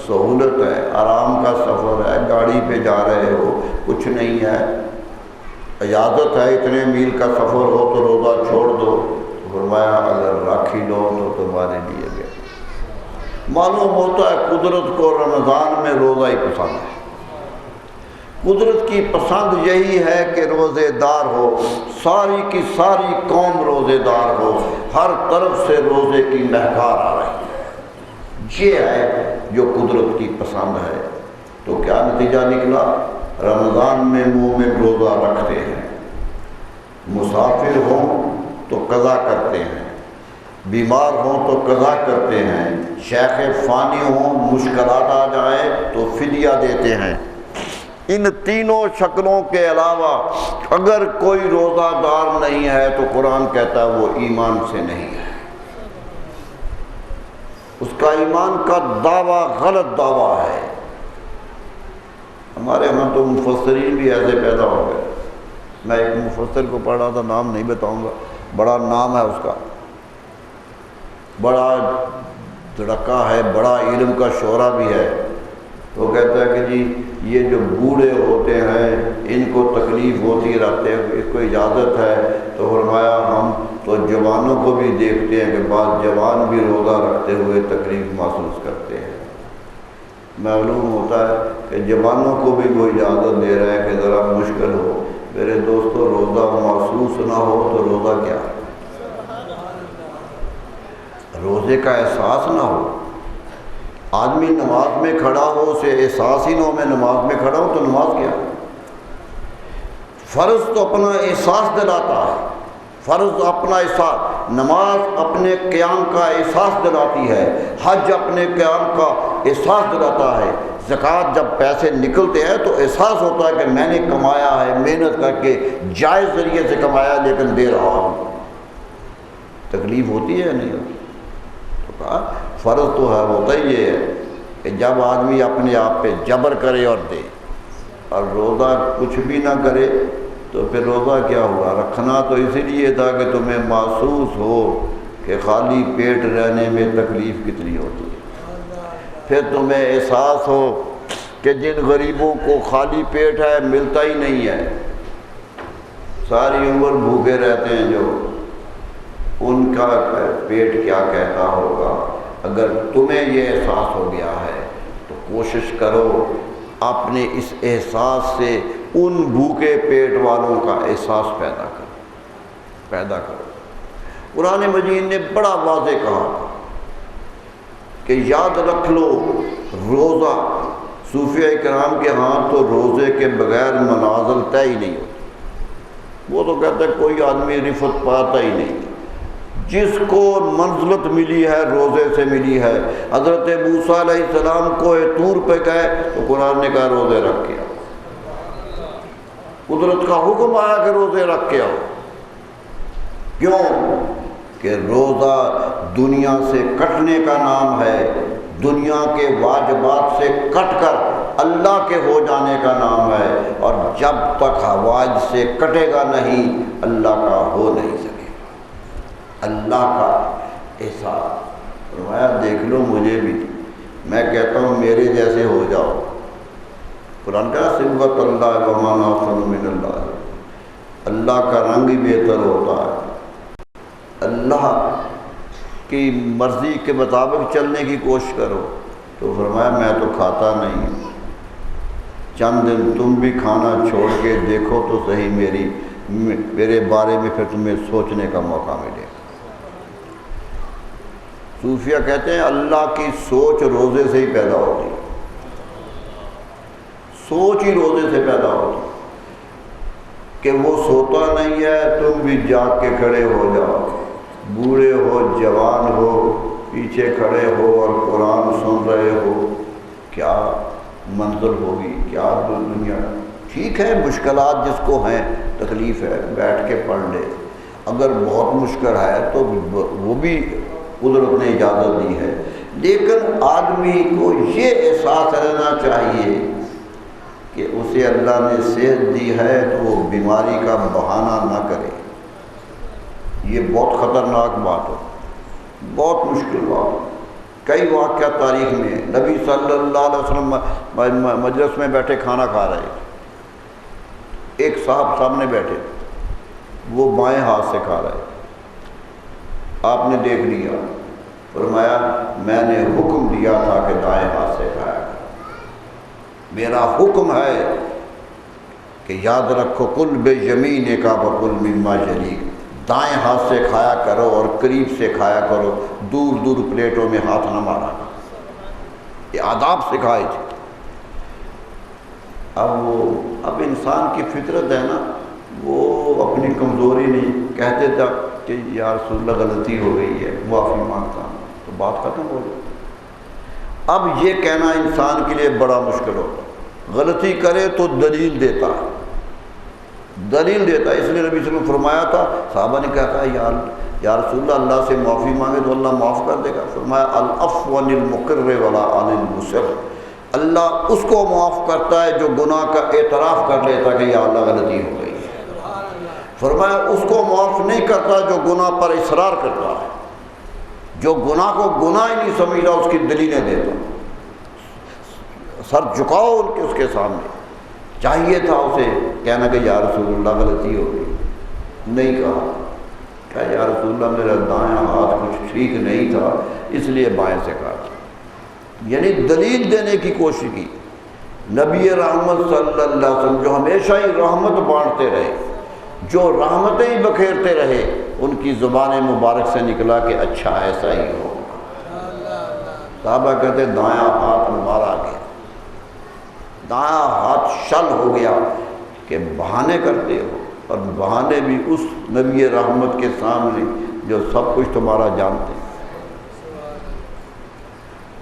سہولت ہے، آرام کا سفر ہے، گاڑی پہ جا رہے ہو، کچھ نہیں ہے، اجازت ہے اتنے میل کا سفر ہو تو روزہ چھوڑ دو، فرمایا اگر رکھ ہی لو تو تمہارے لیے گئے۔ معلوم ہوتا ہے قدرت کو رمضان میں روزہ ہی پسند ہے۔ قدرت کی پسند یہی ہے کہ روزے دار ہو، ساری کی ساری قوم روزے دار ہو، ہر طرف سے روزے کی مہکار آ رہی ہے۔ یہ ہے جو قدرت کی پسند ہے۔ تو کیا نتیجہ نکلا؟ رمضان میں مومن روزہ رکھتے ہیں، مسافر ہوں تو قضا کرتے ہیں، بیمار ہوں تو قضا کرتے ہیں، شیخ فانی ہوں مشکلات آ جائیں تو فدیہ دیتے ہیں۔ ان تینوں شکلوں کے علاوہ اگر کوئی روزہ دار نہیں ہے تو قرآن کہتا ہے وہ ایمان سے نہیں ہے، اس کا ایمان کا دعویٰ غلط دعویٰ ہے۔ ہمارے ہاں تو مفسرین بھی ایسے پیدا ہو گئے۔ میں ایک مفسر کو پڑھ رہا تھا، نام نہیں بتاؤں گا، بڑا نام ہے اس کا، بڑا دھڑکا ہے، بڑا علم کا شعرا بھی ہے۔ وہ کہتا ہے کہ جی یہ جو بوڑھے ہوتے ہیں ان کو تکلیف ہوتی رہتے ہیں، اس کو اجازت ہے، تو فرمایا ہم تو جوانوں کو بھی دیکھتے ہیں کہ بعض جوان بھی روزہ رکھتے ہوئے تکلیف محسوس کرتے ہیں۔ معلوم ہوتا ہے کہ جوانوں کو بھی وہ اجازت دے رہا ہے کہ ذرا مشکل ہو۔ میرے دوستو روزہ محسوس نہ ہو تو روزہ کیا ہے؟ روزے کا احساس نہ ہو۔ آدمی نماز میں کھڑا ہو اسے احساس ہی نہ ہو میں نماز میں کھڑا ہوں تو نماز کیا ہے؟ فرض تو اپنا احساس دلاتا ہے، فرض اپنا احساس، نماز اپنے قیام کا احساس دلاتی ہے، حج اپنے قیام کا احساس دلاتا ہے، زکوٰۃ جب پیسے نکلتے ہیں تو احساس ہوتا ہے کہ میں نے کمایا ہے، محنت کر کے جائز ذریعے سے کمایا لیکن دے رہا ہوں۔ تکلیف ہوتی ہے یا نہیں ہوتی؟ تو کہا فرض تو ہے، ہوتا ہی یہ ہے کہ جب آدمی اپنے آپ پہ جبر کرے اور دے، اور روزہ کچھ بھی نہ کرے تو پھر روزہ کیا ہوا؟ رکھنا تو اسی لیے تھا کہ تمہیں محسوس ہو کہ خالی پیٹ رہنے میں تکلیف کتنی ہوتی ہے، پھر تمہیں احساس ہو کہ جن غریبوں کو خالی پیٹ ہے ملتا ہی نہیں ہے، ساری عمر بھوکے رہتے ہیں، جو ان کا پیٹ کیا کہتا ہوگا۔ اگر تمہیں یہ احساس ہو گیا ہے تو کوشش کرو اپنے اس احساس سے ان بھوکے پیٹ والوں کا احساس پیدا کرو۔ قرآن مجید نے بڑا واضح کہا کہ یاد رکھ لو روزہ، صوفیہ کرام کے ہاں تو روزے کے بغیر منازل طے ہی نہیں ہوتی۔ وہ تو کہتا ہے کوئی آدمی رفت پاتا ہی نہیں، جس کو منزلت ملی ہے روزے سے ملی ہے۔ حضرت موسیٰ علیہ السلام کوہ طور پہ گئے تو قرآن نے کہا روزے رکھ کے آؤ، قدرت کا حکم آیا کہ روزے رکھ کے آؤ۔ کیوں کہ روزہ دنیا سے کٹنے کا نام ہے، دنیا کے واجبات سے کٹ کر اللہ کے ہو جانے کا نام ہے، اور جب تک حوائج سے کٹے گا نہیں اللہ کا ہو نہیں سکے، اللہ کا احساس۔ فرمایا دیکھ لو مجھے بھی، میں کہتا ہوں میرے جیسے ہو جاؤ۔ قرآن کا صبغۃ اللہ وما احسن من اللہ، اللہ کا رنگ ہی بہتر ہوتا ہے۔ اللہ کی مرضی کے مطابق چلنے کی کوشش کرو۔ تو فرمایا میں تو کھاتا نہیں ہوں، چند دن تم بھی کھانا چھوڑ کے دیکھو تو صحیح میرے بارے میں، پھر تمہیں سوچنے کا موقع ملے۔ صوفیہ کہتے ہیں اللہ کی سوچ روزے سے ہی پیدا ہوتی ہے، سوچ ہی روزے سے پیدا ہوتی ہے کہ وہ سوتا نہیں ہے، تم بھی جاگ کے کھڑے ہو جاؤ، بوڑھے ہو جوان ہو پیچھے کھڑے ہو اور قرآن سن رہے ہو، کیا منظر ہوگی، کیا دنیا۔ ٹھیک ہے مشکلات جس کو ہیں، تکلیف ہے، بیٹھ کے پڑھ لے، اگر بہت مشکل ہے تو وہ بھی قدرت نے اجازت دی ہے، لیکن آدمی کو یہ احساس رہنا چاہیے کہ اسے اللہ نے صحت دی ہے تو وہ بیماری کا بہانہ نہ کرے۔ یہ بہت خطرناک بات ہے، بہت مشکل بات ہے۔ کئی واقعات تاریخ میں ہیں۔ نبی صلی اللہ علیہ وسلم مجلس میں بیٹھے کھانا کھا رہے تھے، ایک صاحب سامنے بیٹھے، وہ بائیں ہاتھ سے کھا رہے، آپ نے دیکھ لیا، فرمایا میں نے حکم دیا تھا کہ دائیں ہاتھ سے کھایا، میرا حکم ہے کہ یاد رکھو کل بیمینک وکل مما یلیک، دائیں ہاتھ سے کھایا کرو اور قریب سے کھایا کرو، دور دور پلیٹوں میں ہاتھ نہ مارا۔ یہ آداب سکھائے تھے۔ اب انسان کی فطرت ہے نا، وہ اپنی کمزوری نہیں، کہتے تھا کہ یا رسول اللہ غلطی ہو گئی ہے، معافی مانگتا ہوں، تو بات ختم ہو گئی۔ اب یہ کہنا انسان کے لیے بڑا مشکل ہوتا ہے، غلطی کرے تو دلیل دیتا ہے، دلیل دیتا ہے۔ اس لیے نبی صلی اللہ علیہ وسلم نے فرمایا تھا، صحابہ نے کہا تھا یا رسول اللہ اللہ سے معافی مانگے تو اللہ معاف کر دے گا۔ فرمایا العفو عن المقر ولا عن المصر، اللہ اس کو معاف کرتا ہے جو گناہ کا اعتراف کر لیتا کہ یا اللہ غلطی ہو گئی ہے۔ فرمایا اس کو معاف نہیں کرتا جو گناہ پر اصرار کرتا ہے، جو گناہ کو گناہ ہی نہیں سمجھتا اس کی دلیلیں دیتا۔ سر جھکاؤ اس کے سامنے۔ چاہیے تھا اسے کہنا کہ یا رسول اللہ غلطی ہو گئی، نہیں کہا کہ یا رسول اللہ میرا دایاں ہاتھ کچھ ٹھیک نہیں تھا اس لیے بائیں سے کہا تھا، یعنی دلیل دینے کی کوشش کی۔ نبی رحمت صلی اللہ علیہ وسلم جو ہمیشہ ہی رحمت بانٹتے رہے، جو رحمتیں ہی بکھیرتے رہے، ان کی زبان مبارک سے نکلا کہ اچھا ایسا ہی ہو۔ صحابہ کہتے دایاں ہاتھ مارا گیا، دایاں ہاتھ شل ہو گیا کہ بہانے کرتے ہو، اور بہانے بھی اس نبی رحمت کے سامنے جو سب کچھ تمہارا جانتے ہیں۔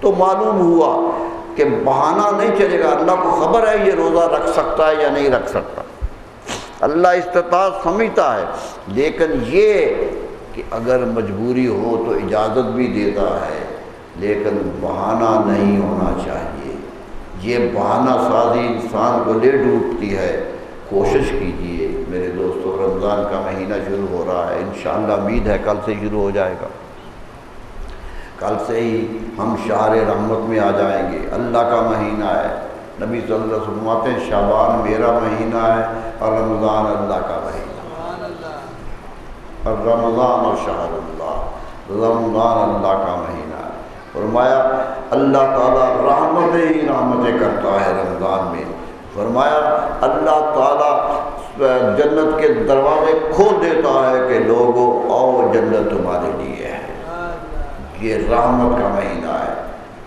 تو معلوم ہوا کہ بہانہ نہیں چلے گا، اللہ کو خبر ہے یہ روزہ رکھ سکتا ہے یا نہیں رکھ سکتا، اللہ استطاعت سمجھتا ہے، لیکن یہ کہ اگر مجبوری ہو تو اجازت بھی دیتا ہے، لیکن بہانہ نہیں ہونا چاہیے۔ یہ بہانہ سازی انسان کو لے ڈوبتی ہے۔ کوشش کیجئے میرے دوستو، رمضان کا مہینہ شروع ہو رہا ہے، انشاءاللہ امید ہے کل سے شروع ہو جائے گا، کل سے ہی ہم شہر رحمت میں آ جائیں گے۔ اللہ کا مہینہ ہے، نبی صلی اللہ علیہ وسلم فرماتے ہیں شعبان میرا مہینہ ہے اور رمضان اللہ کا مہینہ، اور رمضان اور شہر اللہ، رمضان اللہ کا مہینہ ہے۔ فرمایا اللہ تعالیٰ رحمتیں ہی رحمتیں کرتا ہے رمضان میں۔ فرمایا اللہ تعالیٰ جنت کے دروازے کھول دیتا ہے کہ لوگوں آؤ جنت تمہارے لیے ہے، یہ رحمت کا مہینہ ہے۔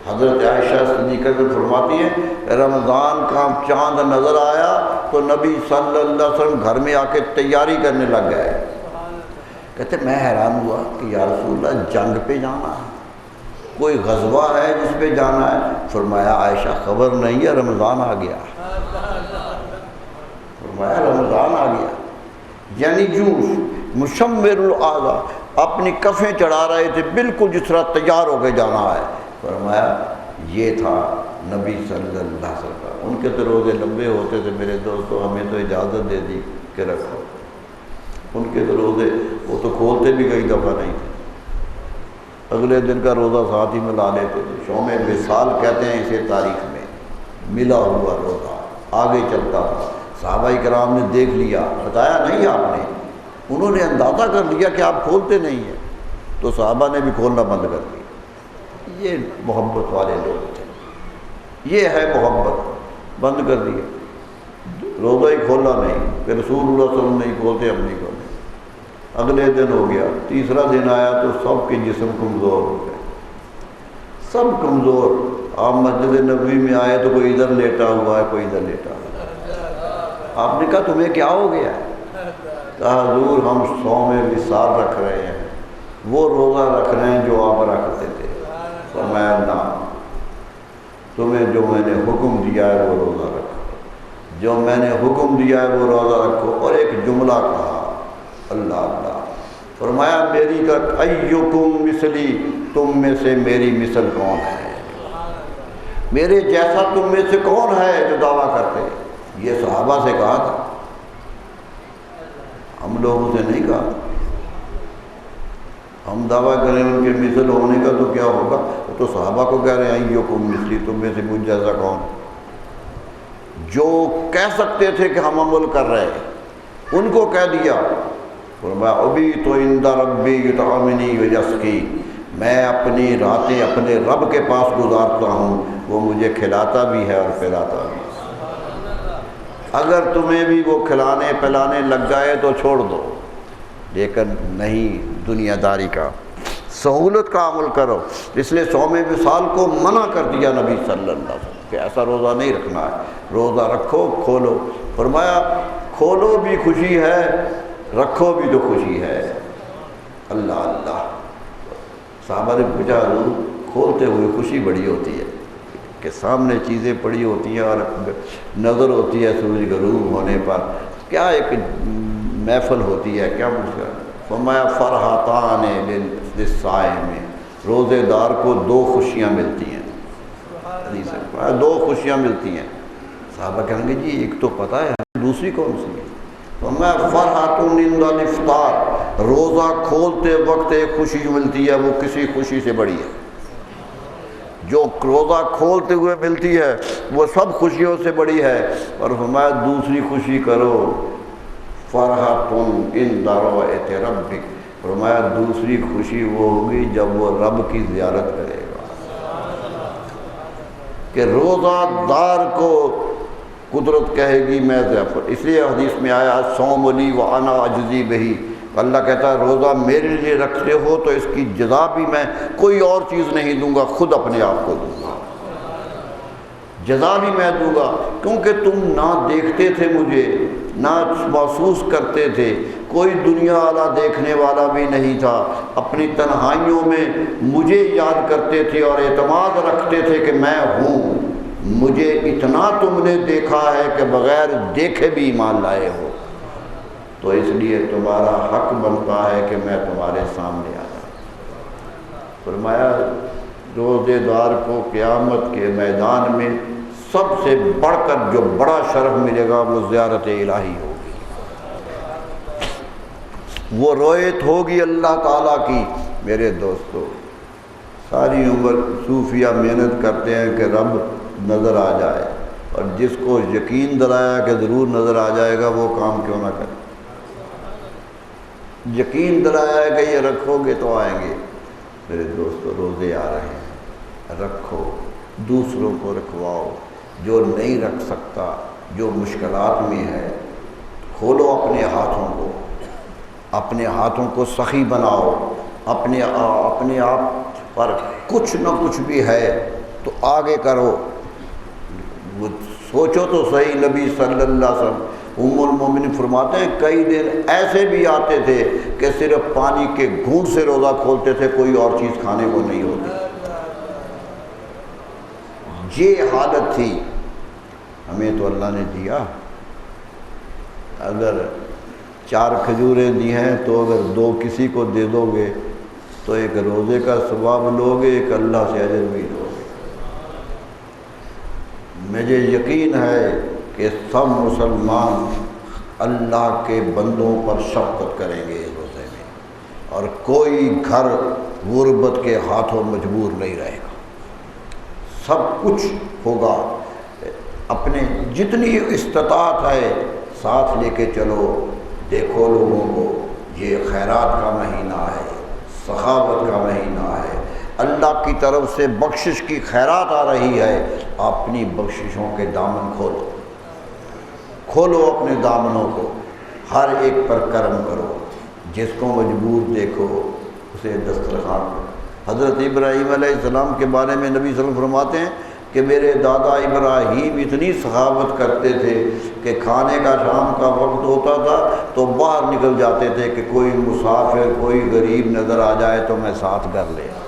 حضرت عائشہ صدیقہ بھی فرماتی ہیں رمضان کا چاند نظر آیا تو نبی صلی اللہ علیہ وسلم گھر میں آ کے تیاری کرنے لگ گئے۔ کہتے میں حیران ہوا کہ یا رسول اللہ جنگ پہ جانا ہے، کوئی غزوہ ہے جس پہ جانا ہے؟ فرمایا عائشہ خبر نہیں ہے رمضان آ گیا، فرمایا رمضان آ گیا، یعنی جوش مشمر الاعضاء اپنی کفیں چڑھا رہے تھے بالکل جس طرح تیار ہو کے جانا ہے۔ فرمایا یہ تھا نبی صلی اللہ علیہ وسلم، ان کے تو روزے لمبے ہوتے تھے میرے دوستو، ہمیں تو اجازت دے دی کہ رکھو، ان کے تو روزے وہ تو کھولتے بھی کئی دفعہ نہیں تھے، اگلے دن کا روزہ ساتھ ہی میں لا لیتے تھے۔ شوم وصال کہتے ہیں اسے تاریخ میں، ملا ہوا روزہ آگے چلتا تھا۔ صحابہ کرام نے دیکھ لیا، بتایا نہیں آپ نے، انہوں نے اندازہ کر لیا کہ آپ کھولتے نہیں ہیں، تو صحابہ نے بھی کھولنا بند کر دیا۔ یہ محبت والے لوگ تھے، یہ ہے محبت، بند کر دیا۔ روزہ ہی کھولا نہیں کہ رسول اللہ صلی اللہ علیہ وسلم نہیں کھولتے، ہم نہیں کھولتے۔ اگلے دن ہو گیا، تیسرا دن آیا تو سب کے جسم کمزور ہو گئے، سب کمزور۔ آپ مسجد نبوی میں آئے تو کوئی ادھر لیٹا ہوا ہے، کوئی ادھر لیٹا ہوا ہے۔ آپ نے کہا تمہیں کیا ہو گیا ہے؟ کہا حضور ہم صوم وصال رکھ رہے ہیں، وہ روزہ رکھ رہے ہیں جو آپ رکھتے تھے۔ فرمایا نہ، تمہیں جو میں نے حکم دیا ہے وہ روزہ رکھو، جو میں نے حکم دیا ہے وہ روزہ رکھو۔ اور ایک جملہ کہا، اللہ اللہ، فرمایا میری کا ایکم مثلی، تم میں سے میری مثل کون ہے، میرے جیسا تم میں سے کون ہے جو دعویٰ کرتے؟ یہ صحابہ سے کہا تھا، ہم لوگوں سے نہیں کہا۔ ہم دعویٰ کریں ان کے مثل ہونے کا تو کیا ہوگا، تو صحابہ کو کہہ رہے ہیں ایکم مثلی، تم میں سے مجھ جیسا کون؟ جو کہہ سکتے تھے کہ ہم عمل کر رہے ہیں ان کو کہہ دیا۔ فرمایا ابیت عند ربی یطعمنی ویسقین، میں اپنی راتیں اپنے رب کے پاس گزارتا ہوں، وہ مجھے کھلاتا بھی ہے اور پلاتا بھی۔ اگر تمہیں بھی وہ کھلانے پلانے لگ جائے تو چھوڑ دو، لیکن نہیں دنیا داری کا، سہولت کا عمل کرو۔ اس لیے صوم وصال کو منع کر دیا نبی صلی اللہ علیہ وسلم کہ ایسا روزہ نہیں رکھنا ہے، روزہ رکھو کھولو۔ فرمایا کھولو بھی خوشی ہے، رکھو بھی تو خوشی ہے۔ اللہ اللہ، صحابہ نے پوچھا حضور کھولتے ہوئے خوشی بڑی ہوتی ہے کہ سامنے چیزیں پڑی ہوتی ہیں اور نظر ہوتی ہے سورج غروب ہونے پر، کیا ایک محفل ہوتی ہے، کیا مشکل۔ فرمایا فرحتان للصائم، روزے دار کو دو خوشیاں ملتی ہیں، دو خوشیاں ملتی ہیں۔ صحابہ کہیں گے جی ایک تو پتہ ہے، دوسری کون سی ہے؟ فرمایا فرحۃ عند الافطار، روزہ کھولتے وقت ایک خوشی ملتی ہے، وہ کسی خوشی سے بڑی ہے۔ جو روزہ کھولتے ہوئے ملتی ہے وہ سب خوشیوں سے بڑی ہے۔ اور فرمایا دوسری خوشی کرو، فرحۃ عند رؤیت ربک، فرمایا دوسری خوشی وہ ہوگی جب وہ رب کی زیارت کرے گا، کہ روزہ دار کو قدرت کہے گی میں ضعف۔ اس لیے حدیث میں آیا صوم لی وانا اجزی بہی، اللہ کہتا ہے روزہ میرے لیے رکھتے ہو تو اس کی جزا بھی میں کوئی اور چیز نہیں دوں گا، خود اپنے آپ کو دوں گا، جزا بھی میں دوں گا، کیونکہ تم نہ دیکھتے تھے مجھے، نہ محسوس کرتے تھے، کوئی دنیا والا دیکھنے والا بھی نہیں تھا، اپنی تنہائیوں میں مجھے یاد کرتے تھے اور اعتماد رکھتے تھے کہ میں ہوں، مجھے اتنا تم نے دیکھا ہے کہ بغیر دیکھے بھی ایمان لائے ہو، تو اس لیے تمہارا حق بنتا ہے کہ میں تمہارے سامنے آ جاؤں۔ فرمایا روزے دار کو قیامت کے میدان میں سب سے بڑھ کر جو بڑا شرف ملے گا وہ زیارت الہی ہوگی، وہ رویت ہوگی اللہ تعالیٰ کی۔ میرے دوستو ساری عمر صوفیہ محنت کرتے ہیں کہ رب نظر آ جائے، اور جس کو یقین دلایا کہ ضرور نظر آ جائے گا وہ کام کیوں نہ کرے، یقین دلایا ہے کہ یہ رکھو گے تو آئیں گے۔ میرے دوستو روزے آ رہے ہیں، رکھو، دوسروں کو رکھواؤ، جو نہیں رکھ سکتا، جو مشکلات میں ہے، کھولو اپنے ہاتھوں کو، اپنے ہاتھوں کو سخی بناؤ، اپنے آپ پر کچھ نہ کچھ بھی ہے تو آگے کرو۔ وہ سوچو تو صحیح، نبی صلی اللہ علیہ وسلم ام المومنین فرماتے ہیں کئی دن ایسے بھی آتے تھے کہ صرف پانی کے گھونٹ سے روزہ کھولتے تھے، کوئی اور چیز کھانے کو نہیں ہوتی، یہ حالت تھی۔ ہمیں تو اللہ نے دیا، اگر 4 کھجوریں دی ہیں تو اگر 2 کسی کو دے دو گے تو ایک روزے کا ثواب لوگے، ایک اللہ سے اجر بھی لوگے۔ مجھے یقین ہے کہ سب مسلمان اللہ کے بندوں پر شفقت کریں گے اس روزے میں، اور کوئی گھر غربت کے ہاتھوں مجبور نہیں رہے گا، سب کچھ ہوگا۔ اپنے جتنی استطاعت ہے ساتھ لے کے چلو، دیکھو لوگوں کو، یہ خیرات کا مہینہ ہے، سخاوت کا مہینہ ہے، اللہ کی طرف سے بخشش کی خیرات آ رہی ہے، اپنی بخششوں کے دامن کھولو اپنے دامنوں کو، ہر ایک پر کرم کرو، جس کو مجبور دیکھو اسے دسترخوان کرو۔ حضرت ابراہیم علیہ السلام کے بارے میں نبی صلی اللہ علیہ وسلم فرماتے ہیں کہ میرے دادا ابراہیم اتنی سخاوت کرتے تھے کہ کھانے کا شام کا وقت ہوتا تھا تو باہر نکل جاتے تھے کہ کوئی مسافر کوئی غریب نظر آ جائے تو میں ساتھ گھر لے آؤں۔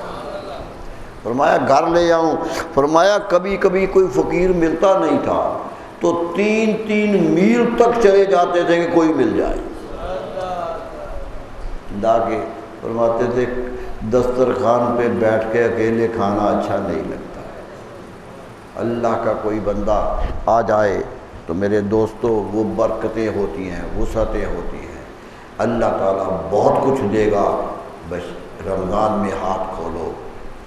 فرمایا گھر لے آؤں، فرمایا کبھی کبھی کوئی فقیر ملتا نہیں تھا تو 3 میل تک چلے جاتے تھے کہ کوئی مل جائے۔ کے فرماتے تھے دسترخوان پہ بیٹھ کے اکیلے کھانا اچھا نہیں لگتا، اللہ کا کوئی بندہ آ جائے تو میرے دوستو وہ برکتیں ہوتی ہیں، وسعتیں ہوتی ہیں، اللہ تعالیٰ بہت کچھ دے گا۔ بس رمضان میں ہاتھ کھولو،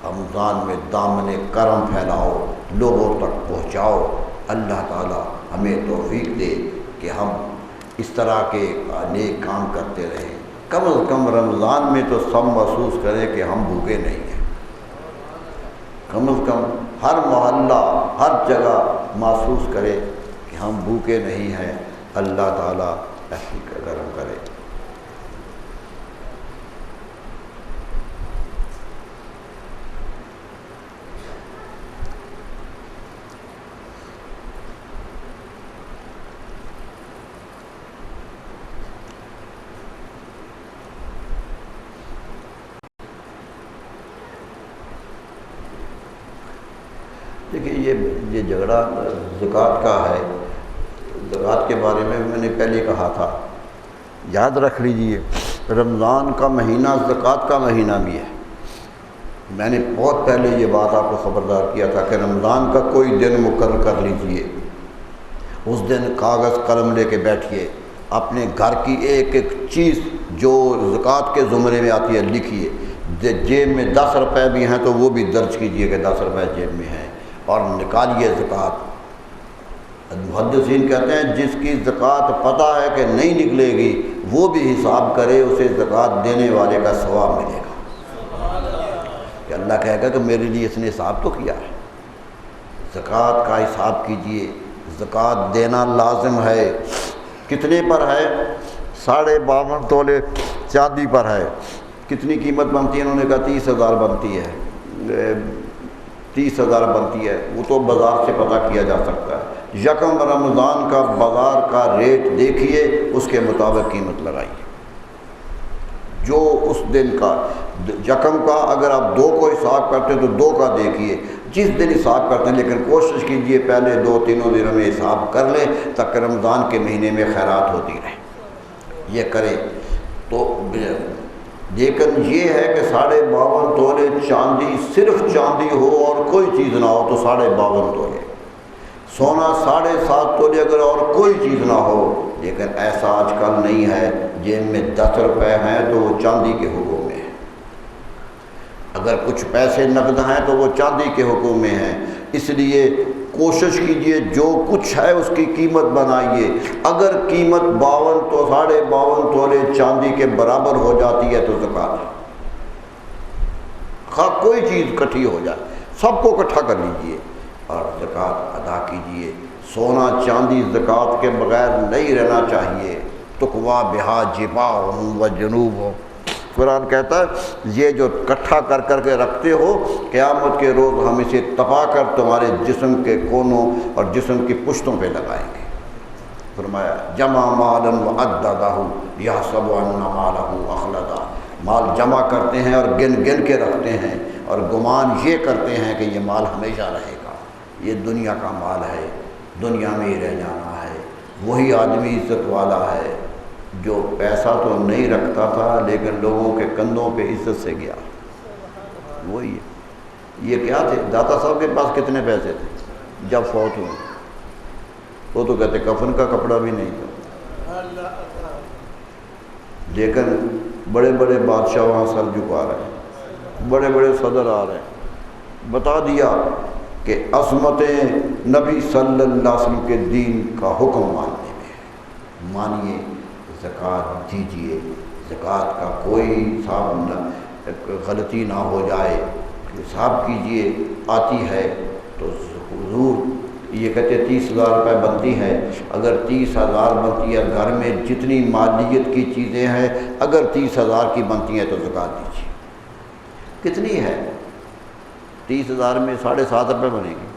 رمضان میں دامن کرم پھیلاؤ، لوگوں تک پہنچاؤ۔ اللہ تعالیٰ ہمیں توفیق دے کہ ہم اس طرح کے نیک کام کرتے رہیں۔ کم از کم رمضان میں تو سب محسوس کریں کہ ہم بھوکے نہیں ہیں، کم از کم ہر محلہ ہر جگہ محسوس کرے کہ ہم بھوکے نہیں ہیں۔ اللہ تعالیٰ ایسی کرم کرے۔ دیکھیے یہ جھگڑا زکوٰۃ کا ہے۔ زکوٰۃ کے بارے میں نے پہلے کہا تھا، یاد رکھ لیجئے رمضان کا مہینہ زکوٰۃ کا مہینہ بھی ہے۔ میں نے بہت پہلے یہ بات آپ کو خبردار کیا تھا کہ رمضان کا کوئی دن مقرر کر لیجئے، اس دن کاغذ قلم لے کے بیٹھیے، اپنے گھر کی ایک ایک چیز جو زکوٰۃ کے زمرے میں آتی ہے لکھیے۔ جیب میں 10 روپے بھی ہیں تو وہ بھی درج کیجئے کہ 10 روپے جیب میں ہیں، اور نکالیے زکوٰۃ۔ محدثین کہتے ہیں جس کی زکوٰۃ پتہ ہے کہ نہیں نکلے گی وہ بھی حساب کرے، اسے زکوٰۃ دینے والے کا ثواب ملے گا، کہ اللہ کہے گا کہ میرے لیے اس نے حساب تو کیا ہے۔ زکوٰۃ کا حساب کیجئے، زکوٰۃ دینا لازم ہے۔ کتنے پر ہے؟ 52.5 تولے چاندی پر ہے۔ کتنی قیمت بنتی ہے؟ انہوں نے کہا 30,000 بنتی ہے، 30,000 بنتی ہے۔ وہ تو بازار سے پتہ کیا جا سکتا ہے۔ یکم رمضان کا بازار کا ریٹ دیکھیے، اس کے مطابق قیمت لگائیے۔ جو اس دن کا یکم کا اگر آپ 2 کو حساب کرتے ہیں تو 2 کا دیکھیے، جس دن حساب کرتے ہیں، لیکن کوشش کیجئے پہلے 2-3 دنوں میں حساب کر لیں تاکہ رمضان کے مہینے میں خیرات ہوتی رہے۔ یہ کرے تو لیکن یہ ہے کہ 52.5 تولے چاندی، صرف چاندی ہو اور کوئی چیز نہ ہو تو 52.5 تولے، سونا 7.5 تولے اگر اور کوئی چیز نہ ہو۔ لیکن ایسا آج کل نہیں ہے، جیب میں 10 روپے ہیں تو وہ چاندی کے حقوق میں ہیں، اگر کچھ پیسے نقد ہیں تو وہ چاندی کے حقوق میں ہیں۔ اس لیے کوشش کیجئے جو کچھ ہے اس کی قیمت بنائیے۔ اگر قیمت 52 تولے چاندی کے برابر ہو جاتی ہے تو زکوٰۃ ہے، خواہ کوئی چیز اکٹھی ہو جائے سب کو اکٹھا کر لیجئے اور زکوٰۃ ادا کیجئے۔ سونا چاندی زکوٰۃ کے بغیر نہیں رہنا چاہیے۔ تقویٰ بہا جباہ و جنوب ہو، قرآن کہتا ہے یہ جو اکٹھا کر کر کے رکھتے ہو قیامت کے روز ہم اسے تپا کر تمہارے جسم کے کونوں اور جسم کی پشتوں پہ لگائیں گے۔ فرمایا جمع مالا وعددہ یحسب ان مالہ اخلدہ، مال جمع کرتے ہیں اور گن گن کے رکھتے ہیں اور گمان یہ کرتے ہیں کہ یہ مال ہمیشہ رہے گا۔ یہ دنیا کا مال ہے، دنیا میں ہی رہ جانا ہے۔ وہی آدمی عزت والا ہے جو پیسہ تو نہیں رکھتا تھا لیکن لوگوں کے کندھوں پہ عزت سے گیا، وہی ہے۔ یہ کیا تھے؟ داتا صاحب کے پاس کتنے پیسے تھے جب فوت ہوئے؟ وہ تو کہتے کفن کا کپڑا بھی نہیں تھا، لیکن بڑے بڑے بادشاہ وہاں سر جھکا رہے ہیں، بڑے بڑے صدر آ رہے ہیں۔ بتا دیا کہ عظمتیں نبی صلی اللہ علیہ وسلم کے دین کا حکم ماننے میں ہے۔ مانیے، زکوٰۃ دیجیے، زکوٰۃ کا کوئی غلطی نہ ہو جائے، حساب کیجئے۔ آتی ہے تو حضور یہ کہتے 30,000 روپے بنتی ہے، اگر 30,000 بنتی ہے، گھر میں جتنی مالیت کی چیزیں ہیں اگر 30,000 کی بنتی ہیں تو زکوٰۃ دیجیے۔ کتنی ہے؟ 30,000 میں 7.5 روپے بنے گی۔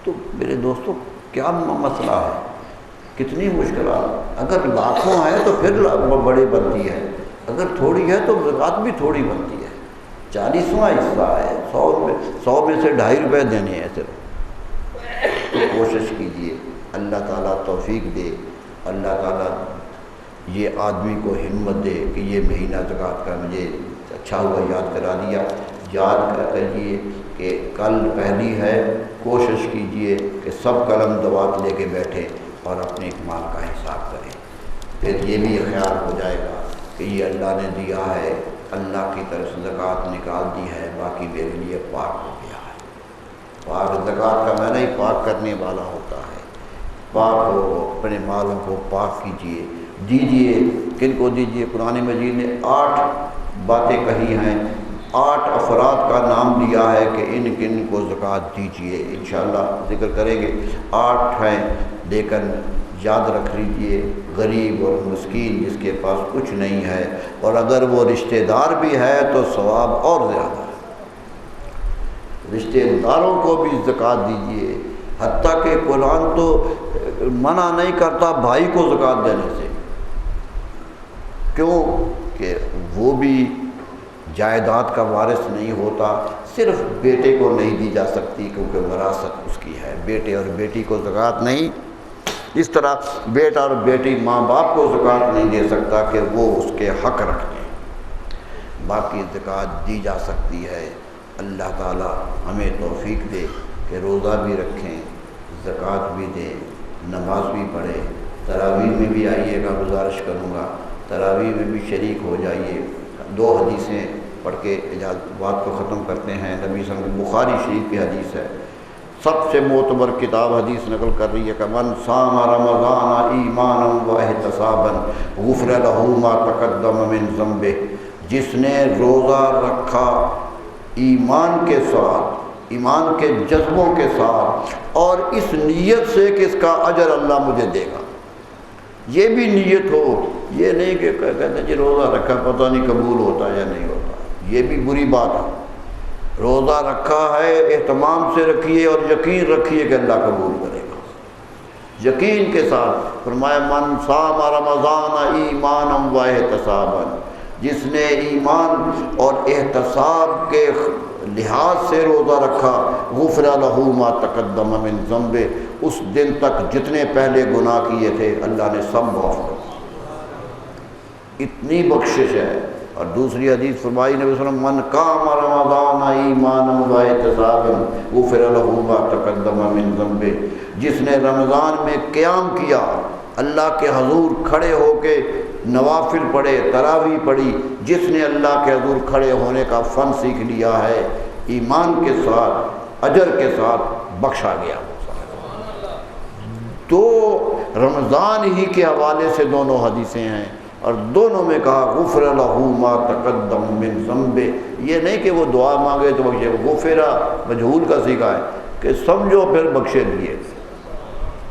تو میرے دوستو کیا مسئلہ ہے، کتنی مشکلات۔ اگر لاکھوں ہیں تو پھر بڑی بنتی ہے، اگر تھوڑی ہے تو زکوٰۃ بھی تھوڑی بنتی ہے۔ 40واں حصہ ہے، 100 میں سے 2.5 روپے دینے ہیں صرف۔ تو کوشش کیجئے، اللہ تعالیٰ توفیق دے، اللہ تعالیٰ یہ آدمی کو ہمت دے کہ یہ مہینہ زکوٰۃ کا مجھے اچھا ہوا یاد کرا دیا۔ یاد کریے کہ کل پہلی ہے، کوشش کیجئے کہ سب قلم دوات لے کے بیٹھے اور اپنے مال کا حساب کریں۔ پھر یہ بھی خیال ہو جائے گا کہ یہ اللہ نے دیا ہے، اللہ کی طرف سے زکوٰۃ نکال دی ہے، باقی میرے لیے پاک ہو گیا ہے۔ پاک زکوٰۃ کا معنی ہی پاک کرنے والا ہوتا ہے۔ پاک ہو، اپنے مالوں کو پاک کیجئے، دیجئے۔ کن کو دیجئے؟ قرآن مجید نے 8 باتیں کہی ہیں، 8 افراد کا نام دیا ہے کہ ان کن کو زکوٰۃ دیجئے۔ انشاءاللہ ذکر کریں گے۔ 8 ہیں، لیکن یاد رکھ لیجئے، غریب اور مسکین جس کے پاس کچھ نہیں ہے، اور اگر وہ رشتہ دار بھی ہے تو ثواب اور زیادہ ہے۔ رشتہ داروں کو بھی زکوٰۃ دیجئے، حتیٰ کہ قرآن تو منع نہیں کرتا بھائی کو زکوٰۃ دینے سے۔ کیوں؟ کہ وہ بھی جائیداد کا وارث نہیں ہوتا۔ صرف بیٹے کو نہیں دی جا سکتی کیونکہ وراثت اس کی ہے، بیٹے اور بیٹی کو زکوٰۃ نہیں۔ اس طرح بیٹا اور بیٹی ماں باپ کو زکوٰۃ نہیں دے سکتا کہ وہ اس کے حق رکھتے ہیں۔ باقی زکوٰۃ دی جا سکتی ہے۔ اللہ تعالی ہمیں توفیق دے کہ روزہ بھی رکھیں، زکوٰۃ بھی دیں، نماز بھی پڑھیں۔ تراویح میں بھی آئیے گا، گزارش کروں گا تراویح میں بھی شریک ہو جائیے۔ 2 حدیثیں پڑھ کے بات کو ختم کرتے ہیں۔ نبی صلی اللہ علیہ وسلم بخاری شریف کی حدیث ہے، سب سے معتبر کتاب حدیث نقل کر رہی ہے کہ من صام رمضان ایمانا و احتسابا غفر لہ ما تقدم من ذنبہ، جس نے روزہ رکھا ایمان کے ساتھ، ایمان کے جذبوں کے ساتھ، اور اس نیت سے کہ اس کا اجر اللہ مجھے دے گا۔ یہ بھی نیت ہو، یہ نہیں کہ کہتے ہیں جی روزہ رکھا پتہ نہیں قبول ہوتا یا نہیں ہوتا، یہ بھی بری بات ہے۔ روزہ رکھا ہے اہتمام سے رکھیے اور یقین رکھیے کہ اللہ قبول کرے گا، یقین کے ساتھ۔ فرمایا من صام رمضان ایمانا و احتسابا، جس نے ایمان اور احتساب کے لحاظ سے روزہ رکھا، غفر لہ ما تقدم من ذنبہ، اس دن تک جتنے پہلے گناہ کیے تھے اللہ نے سب معاف کر دیا۔ اتنی بخشش ہے۔ اور دوسری حدیث فرمائی نبی صلی اللہ علیہ وسلم من قام رمضان ایمانا و احتسابا غفر لہ ما تقدم من ذنبہ، جس نے رمضان میں قیام کیا، اللہ کے حضور کھڑے ہو کے نوافل پڑھے، تراویح پڑھی، جس نے اللہ کے حضور کھڑے ہونے کا فن سیکھ لیا ہے، ایمان کے ساتھ اجر کے ساتھ بخشا گیا۔ تو رمضان ہی کے حوالے سے دونوں حدیثیں ہیں، اور دونوں میں کہا غفر لہ ما تقدم من ذنبہ۔ یہ نہیں کہ وہ دعا مانگے تو بخشے، غفرہ مجہول کا صیغہ ہے کہ سمجھو پھر بخشے دیے،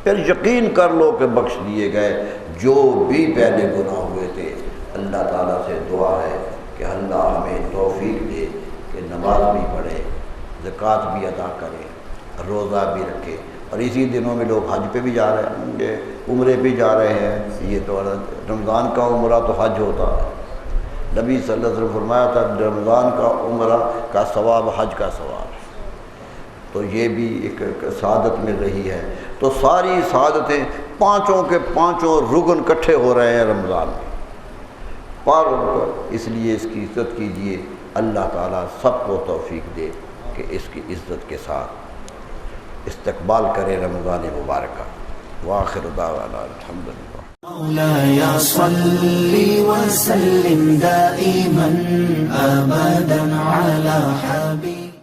پھر یقین کر لو کہ بخش دیے گئے۔ جو بھی پہلے گناہ ہوئے تھے، اللہ تعالیٰ سے دعا ہے کہ اللہ ہمیں توفیق دے کہ نماز بھی پڑھے، زکوٰۃ بھی ادا کرے، روزہ بھی رکھے۔ اور اسی دنوں میں لوگ حج پہ بھی جا رہے ہیں، عمرے بھی جا رہے ہیں۔ یہ تو رمضان کا عمرہ تو حج ہوتا ہے۔ نبی صلی اللہ علیہ وسلم فرمایا تھا رمضان کا عمرہ کا ثواب حج کا ثواب۔ تو یہ بھی ایک سعادت مل رہی ہے۔ تو ساری سعادتیں پانچوں کے پانچوں رکن اکٹھے ہو رہے ہیں رمضان میں، اس لیے اس کی عزت کیجیے۔ اللہ تعالیٰ سب کو توفیق دے کہ اس کی عزت کے ساتھ استقبال کرے رمضان مبارکہ۔ وآخر دعوانا الحمدللہ۔ مولاي صل وسلم دائما أبدا على حبيبك